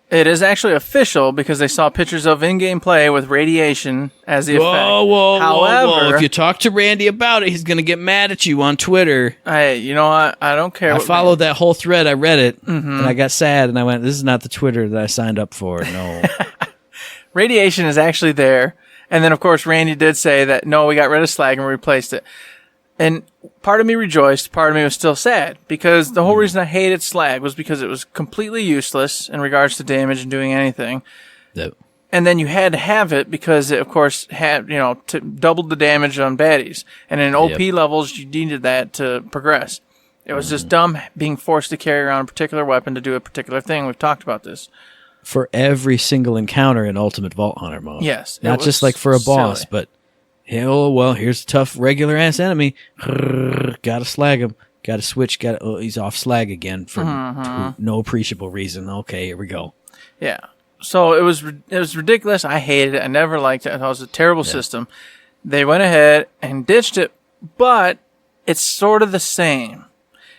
it is actually official because they saw pictures of in-game play with radiation as the effect. Whoa. If you talk to Randy about it, he's going to get mad at you on Twitter. Hey, you know what? I don't care. I followed that whole thread. I read it, and I got sad, and I went, this is not the Twitter that I signed up for. No. Radiation is actually there. And then, of course, Randy did say that, no, we got rid of slag and replaced it. And part of me rejoiced, part of me was still sad, because the whole reason I hated slag was because it was completely useless in regards to damage and doing anything. Yep. And then you had to have it because it, of course, had, doubled the damage on baddies. And in OP levels, you needed that to progress. It was just dumb being forced to carry around a particular weapon to do a particular thing. We've talked about this. For every single encounter in Ultimate Vault Hunter mode. Yes. Not just like for a boss, silly. but, here's a tough regular-ass enemy. Gotta slag him. Gotta switch. He's off slag again for no appreciable reason. Okay, here we go. Yeah. So it was ridiculous. I hated it. I never liked it. I thought it was a terrible system. They went ahead and ditched it, but it's sort of the same.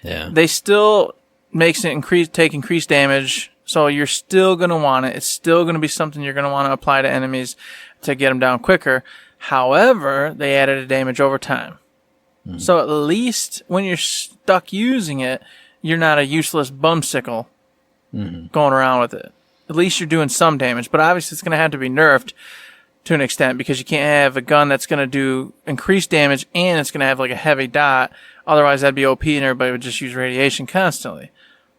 Yeah. They still makes it take increased damage, so you're still going to want it. It's still going to be something you're going to want to apply to enemies to get them down quicker. However, they added a damage over time. So at least when you're stuck using it, you're not a useless bumsicle going around with it. At least you're doing some damage, but obviously it's going to have to be nerfed to an extent because you can't have a gun that's going to do increased damage and it's going to have like a heavy dot. Otherwise, that'd be OP and everybody would just use radiation constantly.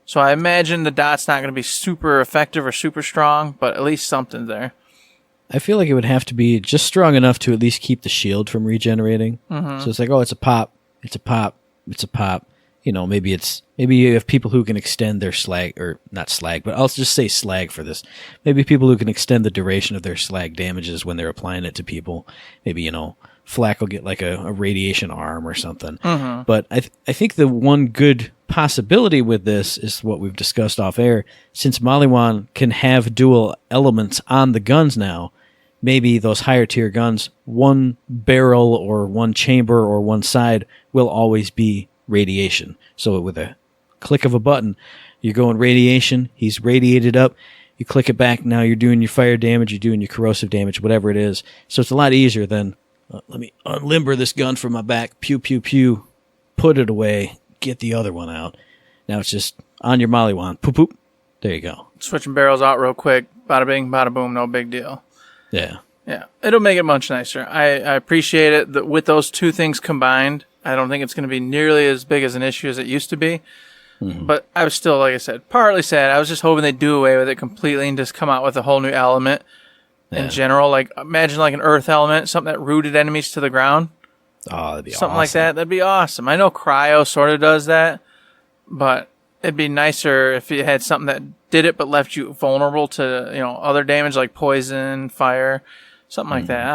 So I imagine the dot's not going to be super effective or super strong, but at least something there. I feel like it would have to be just strong enough to at least keep the shield from regenerating. So it's like, it's a pop, it's a pop, it's a pop. Maybe you have people who can extend their slag, or not slag, but I'll just say slag for this. Maybe people who can extend the duration of their slag damages when they're applying it to people. Maybe, Flak will get like a radiation arm or something. But I think the one good possibility with this is what we've discussed off air. Since Maliwan can have dual elements on the guns now, maybe those higher tier guns, one barrel or one chamber or one side will always be radiation. So with a click of a button, you're going radiation, he's radiated up, you click it back, now you're doing your fire damage, you're doing your corrosive damage, whatever it is. So it's a lot easier than, let me unlimber this gun from my back, pew, pew, pew, put it away, get the other one out. Now it's just on your Maliwan, poop, poop, there you go. Switching barrels out real quick, bada bing, bada boom, no big deal. Yeah. Yeah, it'll make it much nicer. I appreciate it that with those two things combined, I don't think it's going to be nearly as big as an issue as it used to be. But I was still, like I said, partly sad. I was just hoping they'd do away with it completely and just come out with a whole new element in general. Like, imagine like an earth element, something that rooted enemies to the ground. Oh, that'd be something like that. That'd be awesome. I know Cryo sort of does that, but it'd be nicer if you had something that did it but left you vulnerable to, other damage like poison, fire. Something like that.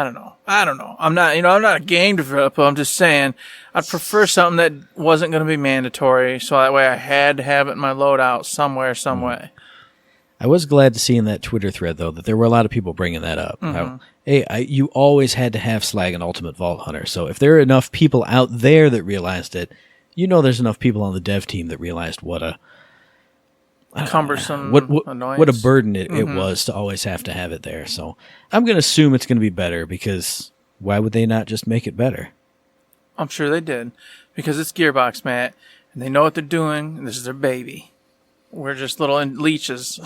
I don't know. I'm not a game developer. I'm just saying I'd prefer something that wasn't going to be mandatory. So that way I had to have it in my loadout somewhere, some way. I was glad to see in that Twitter thread, though, that there were a lot of people bringing that up. You always had to have slag in Ultimate Vault Hunter. So if there are enough people out there that realized it, there's enough people on the dev team that realized what a cumbersome annoyance. What a burden it was to always have to have it there. So I'm going to assume it's going to be better, because why would they not just make it better? I'm sure they did, because it's Gearbox, Matt, and they know what they're doing, and this is their baby. We're just little leeches.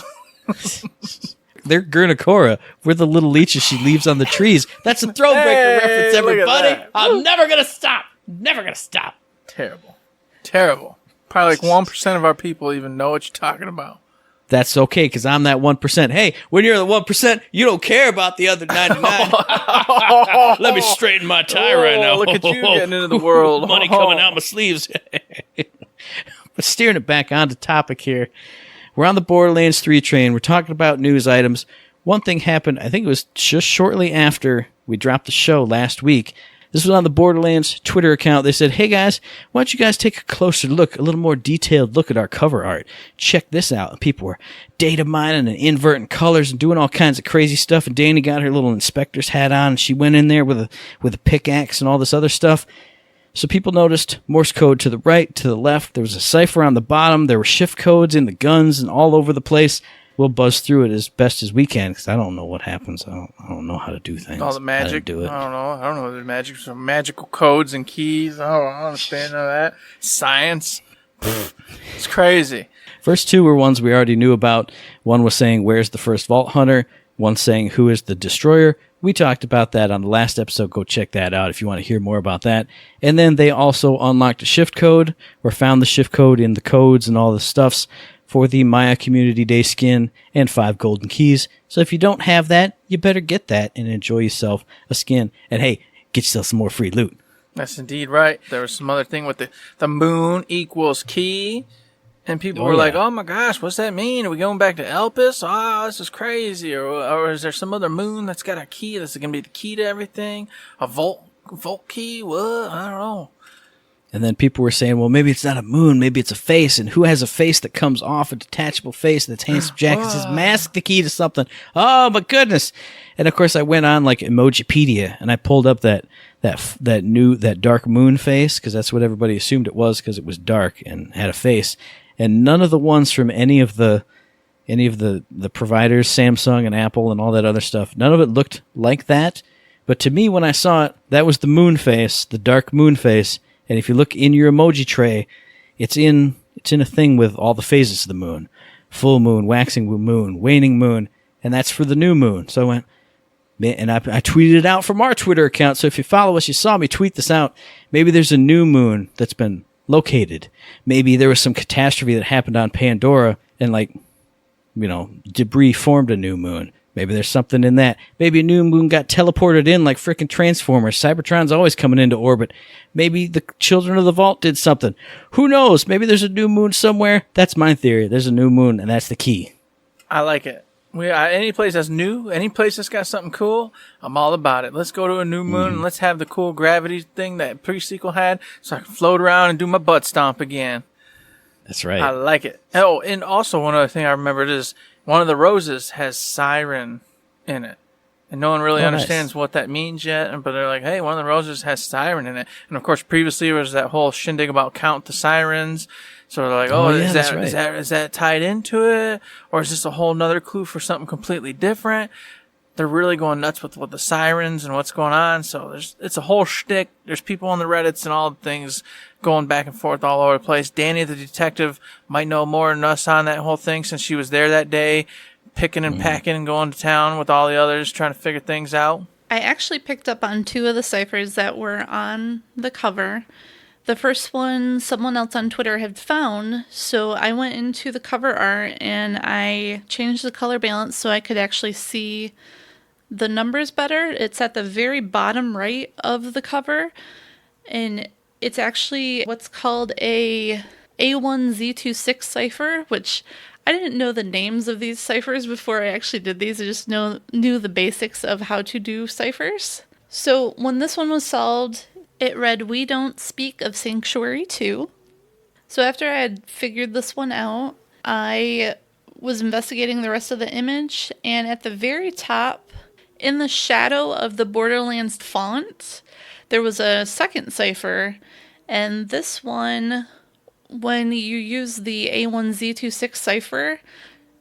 They're Gurnakora. We're the little leeches she leaves on the trees. That's a Thronebreaker reference, everybody. I'm never going to stop. Never going to stop. Terrible. Probably like 1% of our people even know what you're talking about. That's okay, because I'm that 1%. Hey, when you're the 1%, you don't care about the other 99. Let me straighten my tie right now. Look at you getting into the world. Money coming out my sleeves. But steering it back onto topic here. We're on the Borderlands 3 train. We're talking about news items. One thing happened, I think it was just shortly after we dropped the show last week. This was on the Borderlands Twitter account. They said, hey guys, why don't you guys take a closer look, a little more detailed look at our cover art. Check this out. And people were data mining and inverting colors and doing all kinds of crazy stuff. And Danny got her little inspector's hat on, and she went in there with a pickaxe and all this other stuff. So people noticed Morse code to the right, to the left. There was a cipher on the bottom. There were shift codes in the guns and all over the place. We'll buzz through it as best as we can, because I don't know what happens. I don't know how to do things. All the magic. Do it. I don't know. There's magic. Some magical codes and keys. I don't understand none of that. Science. It's crazy. First two were ones we already knew about. One was saying, where's the first Vault Hunter? One saying, who is the Destroyer? We talked about that on the last episode. Go check that out if you want to hear more about that. And then they also unlocked a shift code, or found the shift code in the codes and all the stuffs for the Maya Community Day skin and 5 golden keys. So if you don't have that, you better get that and enjoy yourself a skin. And hey, get yourself some more free loot. That's indeed right. There was some other thing with the moon equals key. And people were like, oh my gosh, what's that mean? Are we going back to Elpis? Oh, this is crazy. Or is there some other moon that's got a key that's going to be the key to everything? A Volt key? What? I don't know. And then people were saying, well, maybe it's not a moon, maybe it's a face. And who has a face that comes off, a detachable face that's Handsome Jack? It says mask the key to something. Oh my goodness. And of course I went on like Emojipedia and I pulled up that dark moon face, because that's what everybody assumed it was, because it was dark and had a face. And none of the ones from any of the providers, Samsung and Apple and all that other stuff, none of it looked like that. But to me, when I saw it, that was the moon face, the dark moon face. And if you look in your emoji tray, it's in a thing with all the phases of the moon. Full moon, waxing moon, waning moon, and that's for the new moon. So I went, and I tweeted it out from our Twitter account. So if you follow us, you saw me tweet this out. Maybe there's a new moon that's been located. Maybe there was some catastrophe that happened on Pandora and debris formed a new moon. Maybe there's something in that. Maybe a new moon got teleported in like frickin' Transformers. Cybertron's always coming into orbit. Maybe the Children of the Vault did something. Who knows? Maybe there's a new moon somewhere. That's my theory. There's a new moon, and that's the key. I like it. Any place that's new, any place that's got something cool, I'm all about it. Let's go to a new moon and let's have the cool gravity thing that pre-sequel had so I can float around and do my butt stomp again. That's right. I like it. Oh, and also one other thing I remembered is one of the roses has siren in it. And no one really understands what that means yet. But they're like, hey, one of the roses has siren in it. And of course, previously there was that whole shindig about count the sirens. So they're like, is that tied into it? Or is this a whole nother clue for something completely different? They're really going nuts with the sirens and what's going on. So it's a whole shtick. There's people on the Reddits and all the things going back and forth all over the place. Danny, the detective, might know more than us on that whole thing since she was there that day, picking and packing and going to town with all the others, trying to figure things out. I actually picked up on 2 of the ciphers that were on the cover. The first one, someone else on Twitter had found, so I went into the cover art and I changed the color balance so I could actually see the numbers better. It's at the very bottom right of the cover, and it's actually what's called a A1Z26 cipher, which I didn't know the names of these ciphers before I actually did these. I just knew the basics of how to do ciphers. So when this one was solved, it read, "We don't speak of Sanctuary 2. So after I had figured this one out, I was investigating the rest of the image, and at the very top, in the shadow of the Borderlands font, there was a second cipher, and this one, when you use the A1Z26 cipher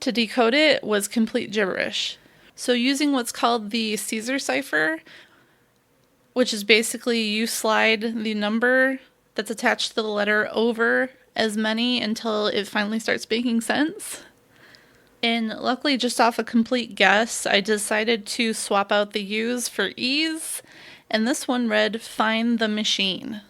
to decode it, was complete gibberish. So using what's called the Caesar cipher, which is basically you slide the number that's attached to the letter over as many until it finally starts making sense. And luckily, just off a complete guess, I decided to swap out the U's for E's, and this one read, "Find the machine."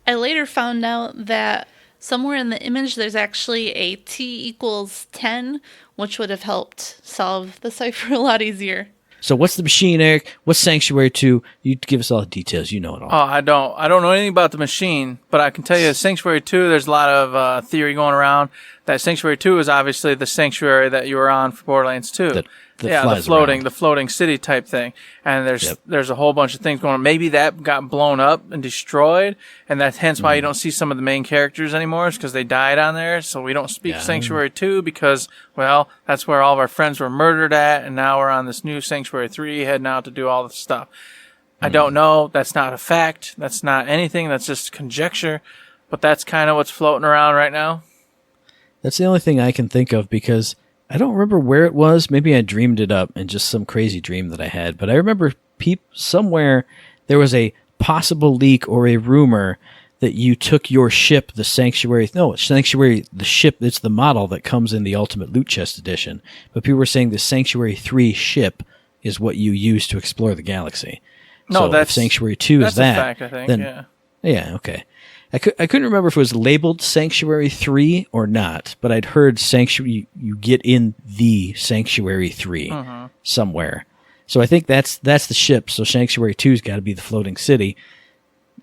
I later found out that somewhere in the image there's actually a T equals 10, which would have helped solve the cipher a lot easier. So what's the machine, Eric? What's Sanctuary 2? You give us all the details. You know it all. Oh, I don't know anything about the machine, but I can tell you Sanctuary 2, there's a lot of theory going around that Sanctuary 2 is obviously the sanctuary that you were on for Borderlands 2. The floating city type thing. And there's a whole bunch of things going on. Maybe that got blown up and destroyed, and that's hence why you don't see some of the main characters anymore, is because they died on there. So we don't speak Sanctuary 2 because, well, that's where all of our friends were murdered at, and now we're on this new Sanctuary 3 heading out to do all this stuff. I don't know. That's not a fact. That's not anything. That's just conjecture. But that's kind of what's floating around right now. That's the only thing I can think of, because I don't remember where it was. Maybe I dreamed it up in just some crazy dream that I had. But I remember somewhere there was a possible leak or a rumor that you took your ship, the Sanctuary. No, Sanctuary, the ship, it's the model that comes in the Ultimate Loot Chest Edition. But people were saying the Sanctuary 3 ship is what you use to explore the galaxy. No, so if Sanctuary 2 is that, a fact, I think, then, yeah, okay. I couldn't remember if it was labeled Sanctuary 3 or not, but I'd heard Sanctuary, you get in the Sanctuary 3 somewhere. So I think that's the ship. So Sanctuary 2's got to be the floating city.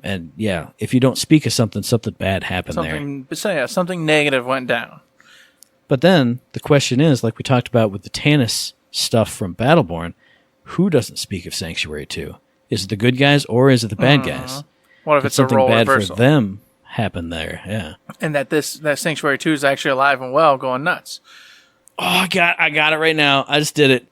And yeah, if you don't speak of something bad happened there. So yeah, something negative went down. But then the question is, like we talked about with the Tannis stuff from Battleborn, who doesn't speak of Sanctuary 2? Is it the good guys or is it the bad guys? What if it's a something role bad reversal? for them happened there? Yeah. And that Sanctuary 2 is actually alive and well, going nuts. Oh, I got it right now. I just did it.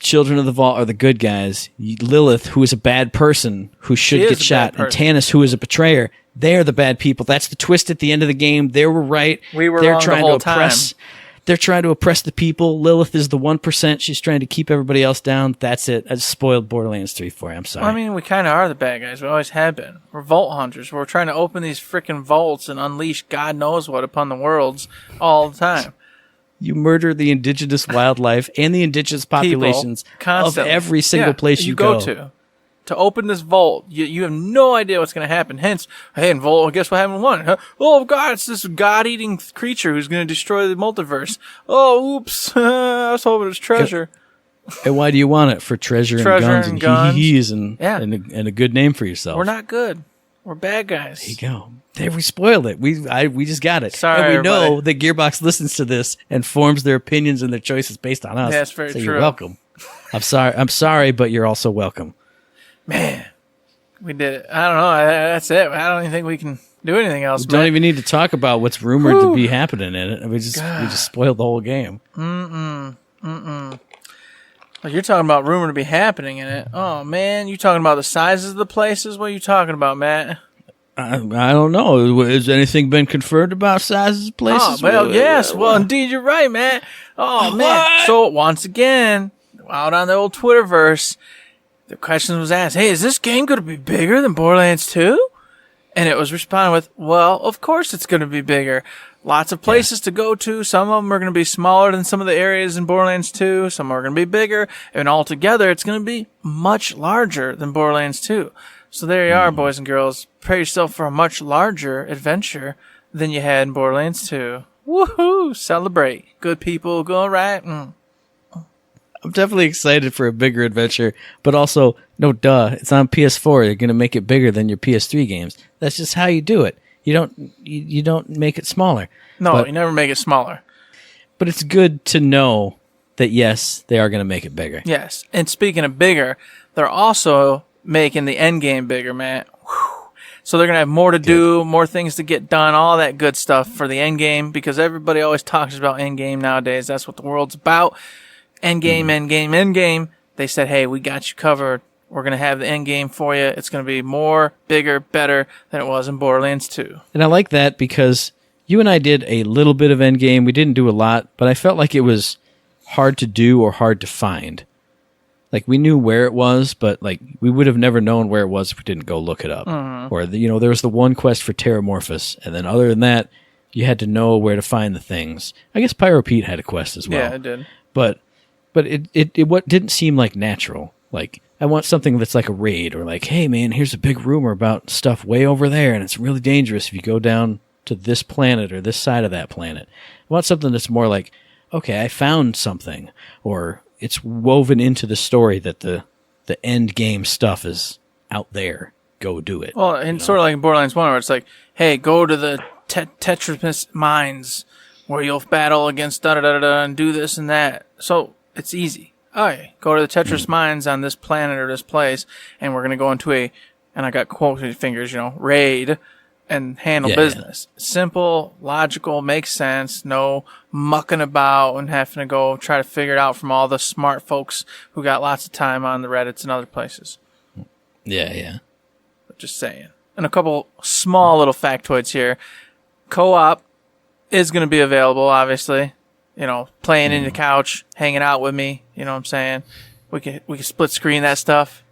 Children of the Vault are the good guys. Lilith, who is a bad person who should get shot, and Tannis, who is a betrayer, they're the bad people. That's the twist at the end of the game. They were right. We were wrong the whole time. They're trying to oppress the people. Lilith is the 1%. She's trying to keep everybody else down. That's it. I just spoiled Borderlands 3 for you. I'm sorry. Well, I mean, we kind of are the bad guys. We always have been. We're vault hunters. We're trying to open these freaking vaults and unleash God knows what upon the worlds all the time. You murder the indigenous wildlife and the indigenous populations of every single place you go to. To open this vault, you have no idea what's going to happen. Hence, hey, in Vault, guess what happened in 1? Huh? Oh, God, it's this God-eating creature who's going to destroy the multiverse. Oh, oops. I was hoping it was treasure. And why do you want it? For treasure and guns and hee-hees and a good name for yourself. We're not good. We're bad guys. There you go. There, we spoiled it. We just got it. Sorry, and we know that Gearbox listens to this and forms their opinions and their choices based on us. That's very true. You're welcome. I'm sorry, but you're also welcome. Man, we did it. I don't know. That's it. I don't even think we can do anything else. We don't even need to talk about what's rumored to be happening in it. We just spoiled the whole game. Well, you're talking about rumor to be happening in it. Oh man, you talking about the sizes of the places? What are you talking about, Matt? I don't know. Has anything been confirmed about sizes of places? Oh, well, yes. Well, indeed, you're right, Matt. Oh, man. So, once again, out on the old Twitterverse, the question was asked, hey, is this game going to be bigger than Borderlands 2? And it was responded with, well, of course it's going to be bigger. Lots of places to go to. Some of them are going to be smaller than some of the areas in Borderlands 2. Some are going to be bigger. And altogether, it's going to be much larger than Borderlands 2. So there you are, boys and girls. Prepare yourself for a much larger adventure than you had in Borderlands 2. Woohoo! Celebrate. Good people go right. I'm definitely excited for a bigger adventure, but also, no duh, it's on PS4. You're going to make it bigger than your PS3 games. That's just how you do it. You don't make it smaller. No, you never make it smaller. But it's good to know that, yes, they are going to make it bigger. Yes. And speaking of bigger, they're also making the end game bigger, Matt. Whew. So they're going to have more to do, more things to get done, all that good stuff for the end game, because everybody always talks about end game nowadays. That's what the world's about. End game, end game, end game. They said, hey, we got you covered. We're going to have the end game for you. It's going to be more, bigger, better than it was in Borderlands 2. And I like that because you and I did a little bit of end game. We didn't do a lot, but I felt like it was hard to do or hard to find. Like, we knew where it was, but, like, we would have never known where it was if we didn't go look it up. Or, there was the one quest for Terramorphous, and then other than that, you had to know where to find the things. I guess Pyro Pete had a quest as well. Yeah, it did. But it what didn't seem like natural. Like, I want something that's like a raid, or like, hey, man, here's a big rumor about stuff way over there, and it's really dangerous if you go down to this planet or this side of that planet. I want something that's more like, okay, I found something, or it's woven into the story that the end game stuff is out there. Go do it. Well, and sort of like in Borderlands 1, where it's like, hey, go to the Tetris mines where you'll battle against da-da-da-da and do this and that. So it's easy. All right, go to the Tetris mines on this planet or this place, and we're going to go into and I got quoted fingers, raid and handle business. Yeah. Simple, logical, makes sense. No mucking about and having to go try to figure it out from all the smart folks who got lots of time on the Reddits and other places. Yeah. But just saying. And a couple small little factoids here. Co-op is going to be available, obviously. Playing in the couch, hanging out with me. You know what I'm saying? We can split screen that stuff.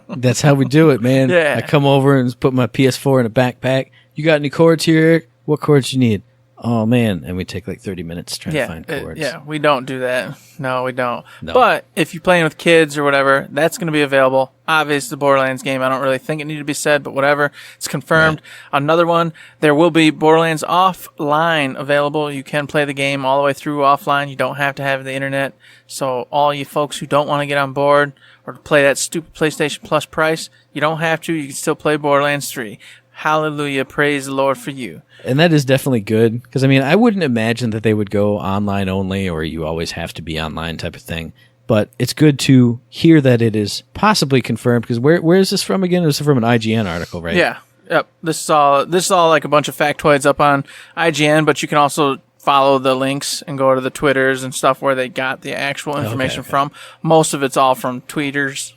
That's how we do it, man. Yeah. I come over and put my PS4 in a backpack. You got any cords here, Eric? What cords you need? Oh, man. And we take like 30 minutes trying to find chords. Yeah, we don't do that. No, we don't. No. But if you're playing with kids or whatever, that's going to be available. Obviously, the Borderlands game, I don't really think it needed to be said, but whatever. It's confirmed. Right. Another one, there will be Borderlands offline available. You can play the game all the way through offline. You don't have to have the internet. So all you folks who don't want to get on board or to play that stupid PlayStation Plus price, you don't have to. You can still play Borderlands 3. Hallelujah. Praise the Lord for you. And that is definitely good. Because, I mean, I wouldn't imagine that they would go online only or you always have to be online type of thing. But it's good to hear that it is possibly confirmed. Because where is this from again? This is from an IGN article, right? Yeah. Yep. This is all like a bunch of factoids up on IGN, but you can also follow the links and go to the Twitters and stuff where they got the actual information from. Most of it's all from tweeters.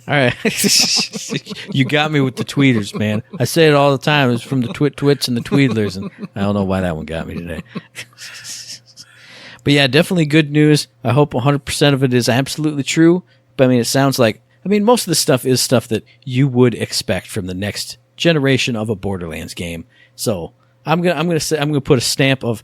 All right. You got me with the tweeters, man. I say it all the time. It's from the twits and the tweedlers, and I don't know why that one got me today. But yeah, definitely good news. I hope 100% of it is absolutely true. But I mean, it sounds like, most of the stuff is stuff that you would expect from the next generation of a Borderlands game. So I'm gonna put a stamp of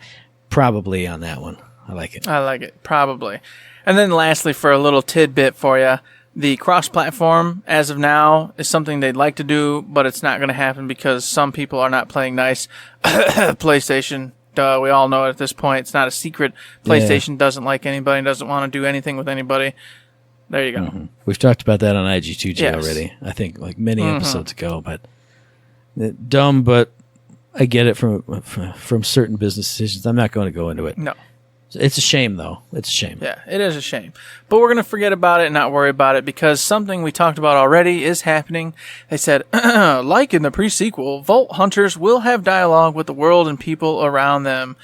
probably on that one. I like it. Probably. And then lastly, for a little tidbit for you, the cross-platform, as of now, is something they'd like to do, but it's not going to happen because some people are not playing nice. PlayStation, duh, we all know it at this point. It's not a secret. PlayStation doesn't like anybody, doesn't want to do anything with anybody. There you go. Mm-hmm. We've talked about that on IG2G already, I think, like many episodes ago. But dumb, but I get it from certain business decisions. I'm not going to go into it. No. It's a shame, though. It's a shame. Yeah, it is a shame. But we're going to forget about it and not worry about it because something we talked about already is happening. They said, like in the pre-sequel, Vault Hunters will have dialogue with the world and people around them.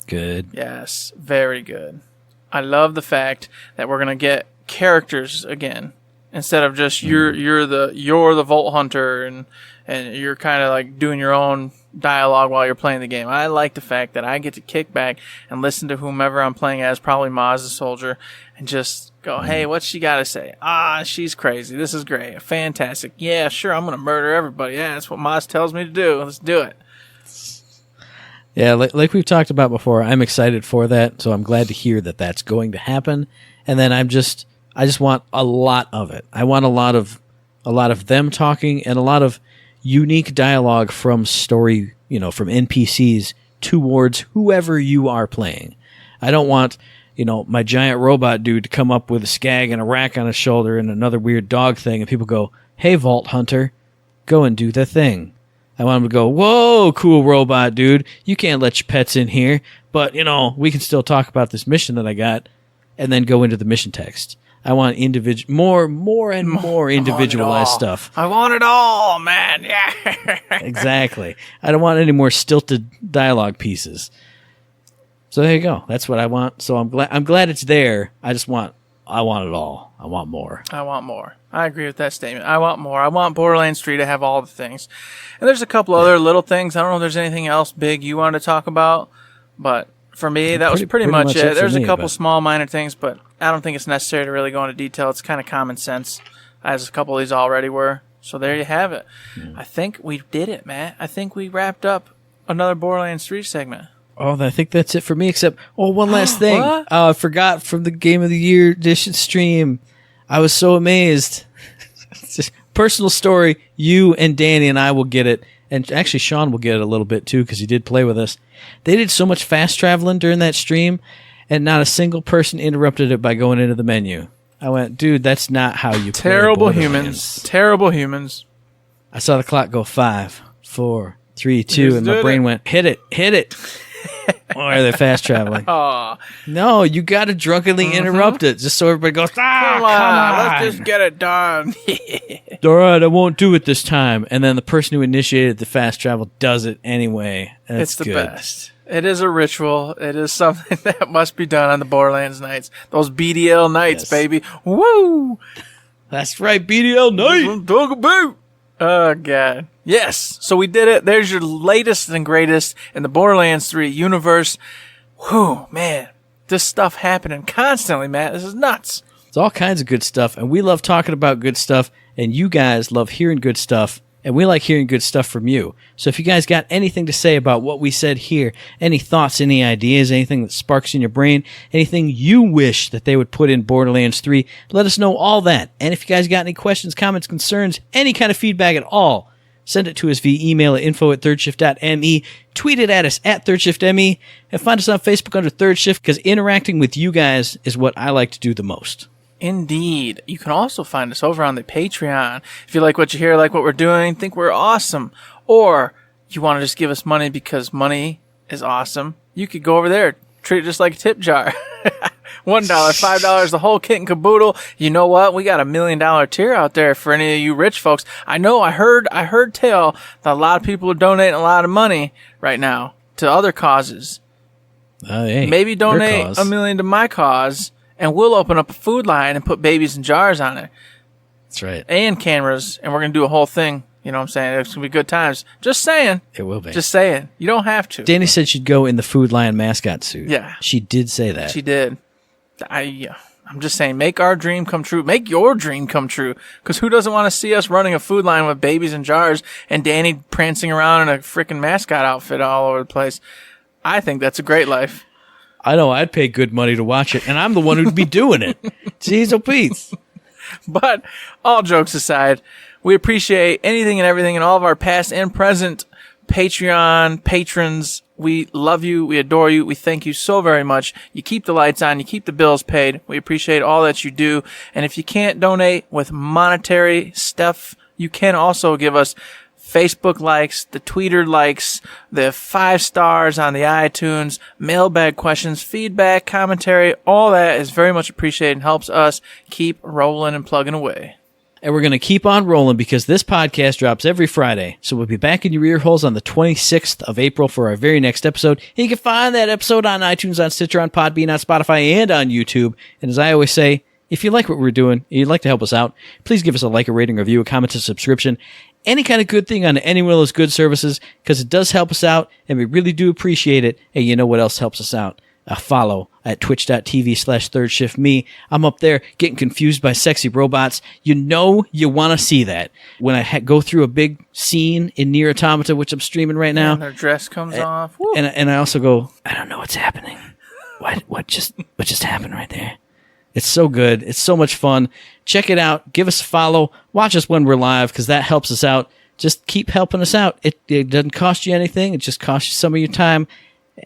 Good. Yes, very good. I love the fact that we're going to get characters again instead of just you're the Vault Hunter and you're kind of like doing your own dialogue while you're playing the game. I like the fact that I get to kick back and listen to whomever I'm playing as, probably Maz the soldier, and just go, hey, what's she got to say? She's crazy. This is great. Fantastic. Yeah, sure, I'm going to murder everybody. Yeah, that's what Maz tells me to do. Let's do it. Yeah, like we've talked about before, I'm excited for that, so I'm glad to hear that that's going to happen. And then I just want a lot of it. I want a lot of them talking and a lot of unique dialogue from story, from NPCs towards whoever you are playing. I don't want, my giant robot dude to come up with a skag and a rack on his shoulder and another weird dog thing, and people go, hey, Vault Hunter, go and do the thing. I want him to go, whoa, cool robot dude, you can't let your pets in here, but, we can still talk about this mission that I got, and then go into the mission text. I want more and more individualized stuff. I want it all, man. Yeah. Exactly. I don't want any more stilted dialogue pieces. So there you go. That's what I want. So I'm glad it's there. I want it all. I want more. I agree with that statement. I want more. I want Borderlands 3 to have all the things. And there's a couple other little things. I don't know if there's anything else big you wanted to talk about, but for me, that was pretty much it. There's a couple small minor things, but I don't think it's necessary to really go into detail. It's kind of common sense, as a couple of these already were. So there you have it. I think we did it, Matt. I think we wrapped up another Borderlands 3 segment. Oh, I think that's it for me, except, one last thing. I forgot from the Game of the Year edition stream. I was so amazed. It's just personal story. You and Danny and I will get it. And actually, Sean will get it a little bit, too, because he did play with us. They did so much fast traveling during that stream, and not a single person interrupted it by going into the menu. I went, dude, that's not how you play Borderlands. Terrible humans. I saw the clock go 5, 4, 3, 2, and my brain went, hit it. Or are they fast traveling? Oh. No, you got to drunkenly interrupt it just so everybody goes, come on. Let's just get it done. All right, I won't do it this time. And then the person who initiated the fast travel does it anyway. It's the best. It is a ritual. It is something that must be done on the Borderlands nights. Those BDL nights, baby. Woo! That's right, BDL night. I'm talking about. Oh, God. Yes. So we did it. There's your latest and greatest in the Borderlands 3 universe. Whew, man. This stuff happening constantly, Matt. This is nuts. It's all kinds of good stuff, and we love talking about good stuff, and you guys love hearing good stuff. And we like hearing good stuff from you. So if you guys got anything to say about what we said here, any thoughts, any ideas, anything that sparks in your brain, anything you wish that they would put in Borderlands 3, let us know all that. And if you guys got any questions, comments, concerns, any kind of feedback at all, send it to us via email at info@thirdshift.me, tweet it at us at ThirdShiftME, and find us on Facebook under Third Shift, because interacting with you guys is what I like to do the most. Indeed. You can also find us over on the Patreon. If you like what you hear, like what we're doing, think we're awesome, or you want to just give us money because money is awesome, you could go over there, treat it just like a tip jar. $1, $5, the whole kit and caboodle. You know what? We got $1 million tier out there for any of you rich folks. I know. I heard tell that a lot of people are donating a lot of money right now to other causes. Hey, maybe donate $1 million to my cause, and we'll open up a food line and put babies in jars on it. That's right. And cameras, and we're going to do a whole thing. You know what I'm saying? It's going to be good times. Just saying. It will be. Just saying. You don't have to. Danny said she'd go in the Food Lion mascot suit. Yeah. She did say that. She did. I'm just saying, make our dream come true. Make your dream come true. Because who doesn't want to see us running a food line with babies in jars and Danny prancing around in a freaking mascot outfit all over the place? I think that's a great life. I know. I'd pay good money to watch it, and I'm the one who'd be doing it. Jeez, oh, Pete. But all jokes aside, we appreciate anything and everything and all of our past and present Patreon patrons. We love you. We adore you. We thank you so very much. You keep the lights on. You keep the bills paid. We appreciate all that you do. And if you can't donate with monetary stuff, you can also give us Facebook likes, the Twitter likes, the 5 stars on the iTunes, mailbag questions, feedback, commentary. All that is very much appreciated and helps us keep rolling and plugging away. And we're going to keep on rolling because this podcast drops every Friday. So we'll be back in your ear holes on the 26th of April for our very next episode. And you can find that episode on iTunes, on Stitcher, on Podbean, on Spotify, and on YouTube. And as I always say, if you like what we're doing and you'd like to help us out, please give us a like, a rating, a review, a comment, a subscription, any kind of good thing on any one of those good services, because it does help us out, and we really do appreciate it. And you know what else helps us out? A follow at twitch.tv/ThirdShiftMe. I'm up there getting confused by sexy robots. You know you want to see that. When I go through a big scene in Nier Automata, which I'm streaming right now. And their dress comes off. And I also go, I don't know what's happening. What just happened right there? It's so good. It's so much fun. Check it out. Give us a follow. Watch us when we're live, because that helps us out. Just keep helping us out. It doesn't cost you anything. It just costs you some of your time.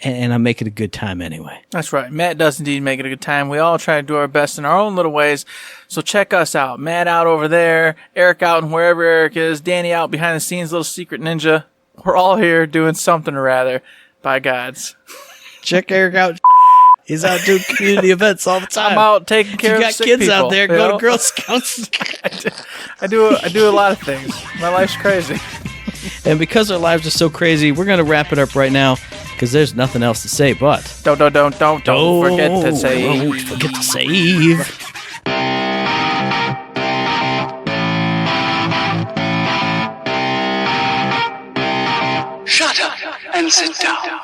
And I make it a good time anyway. That's right. Matt does indeed make it a good time. We all try to do our best in our own little ways. So check us out. Matt out over there. Eric out and wherever Eric is. Danny out behind the scenes, little secret ninja. We're all here doing something or rather. By gods. Check Eric out. He's out doing community events all the time. I'm out taking care of sick people. You got kids out there, go to Girl Scouts. I do a lot of things. My life's crazy. And because our lives are so crazy, we're going to wrap it up right now, because there's nothing else to say but... Don't forget to save. Don't forget to save. Shut up and sit down.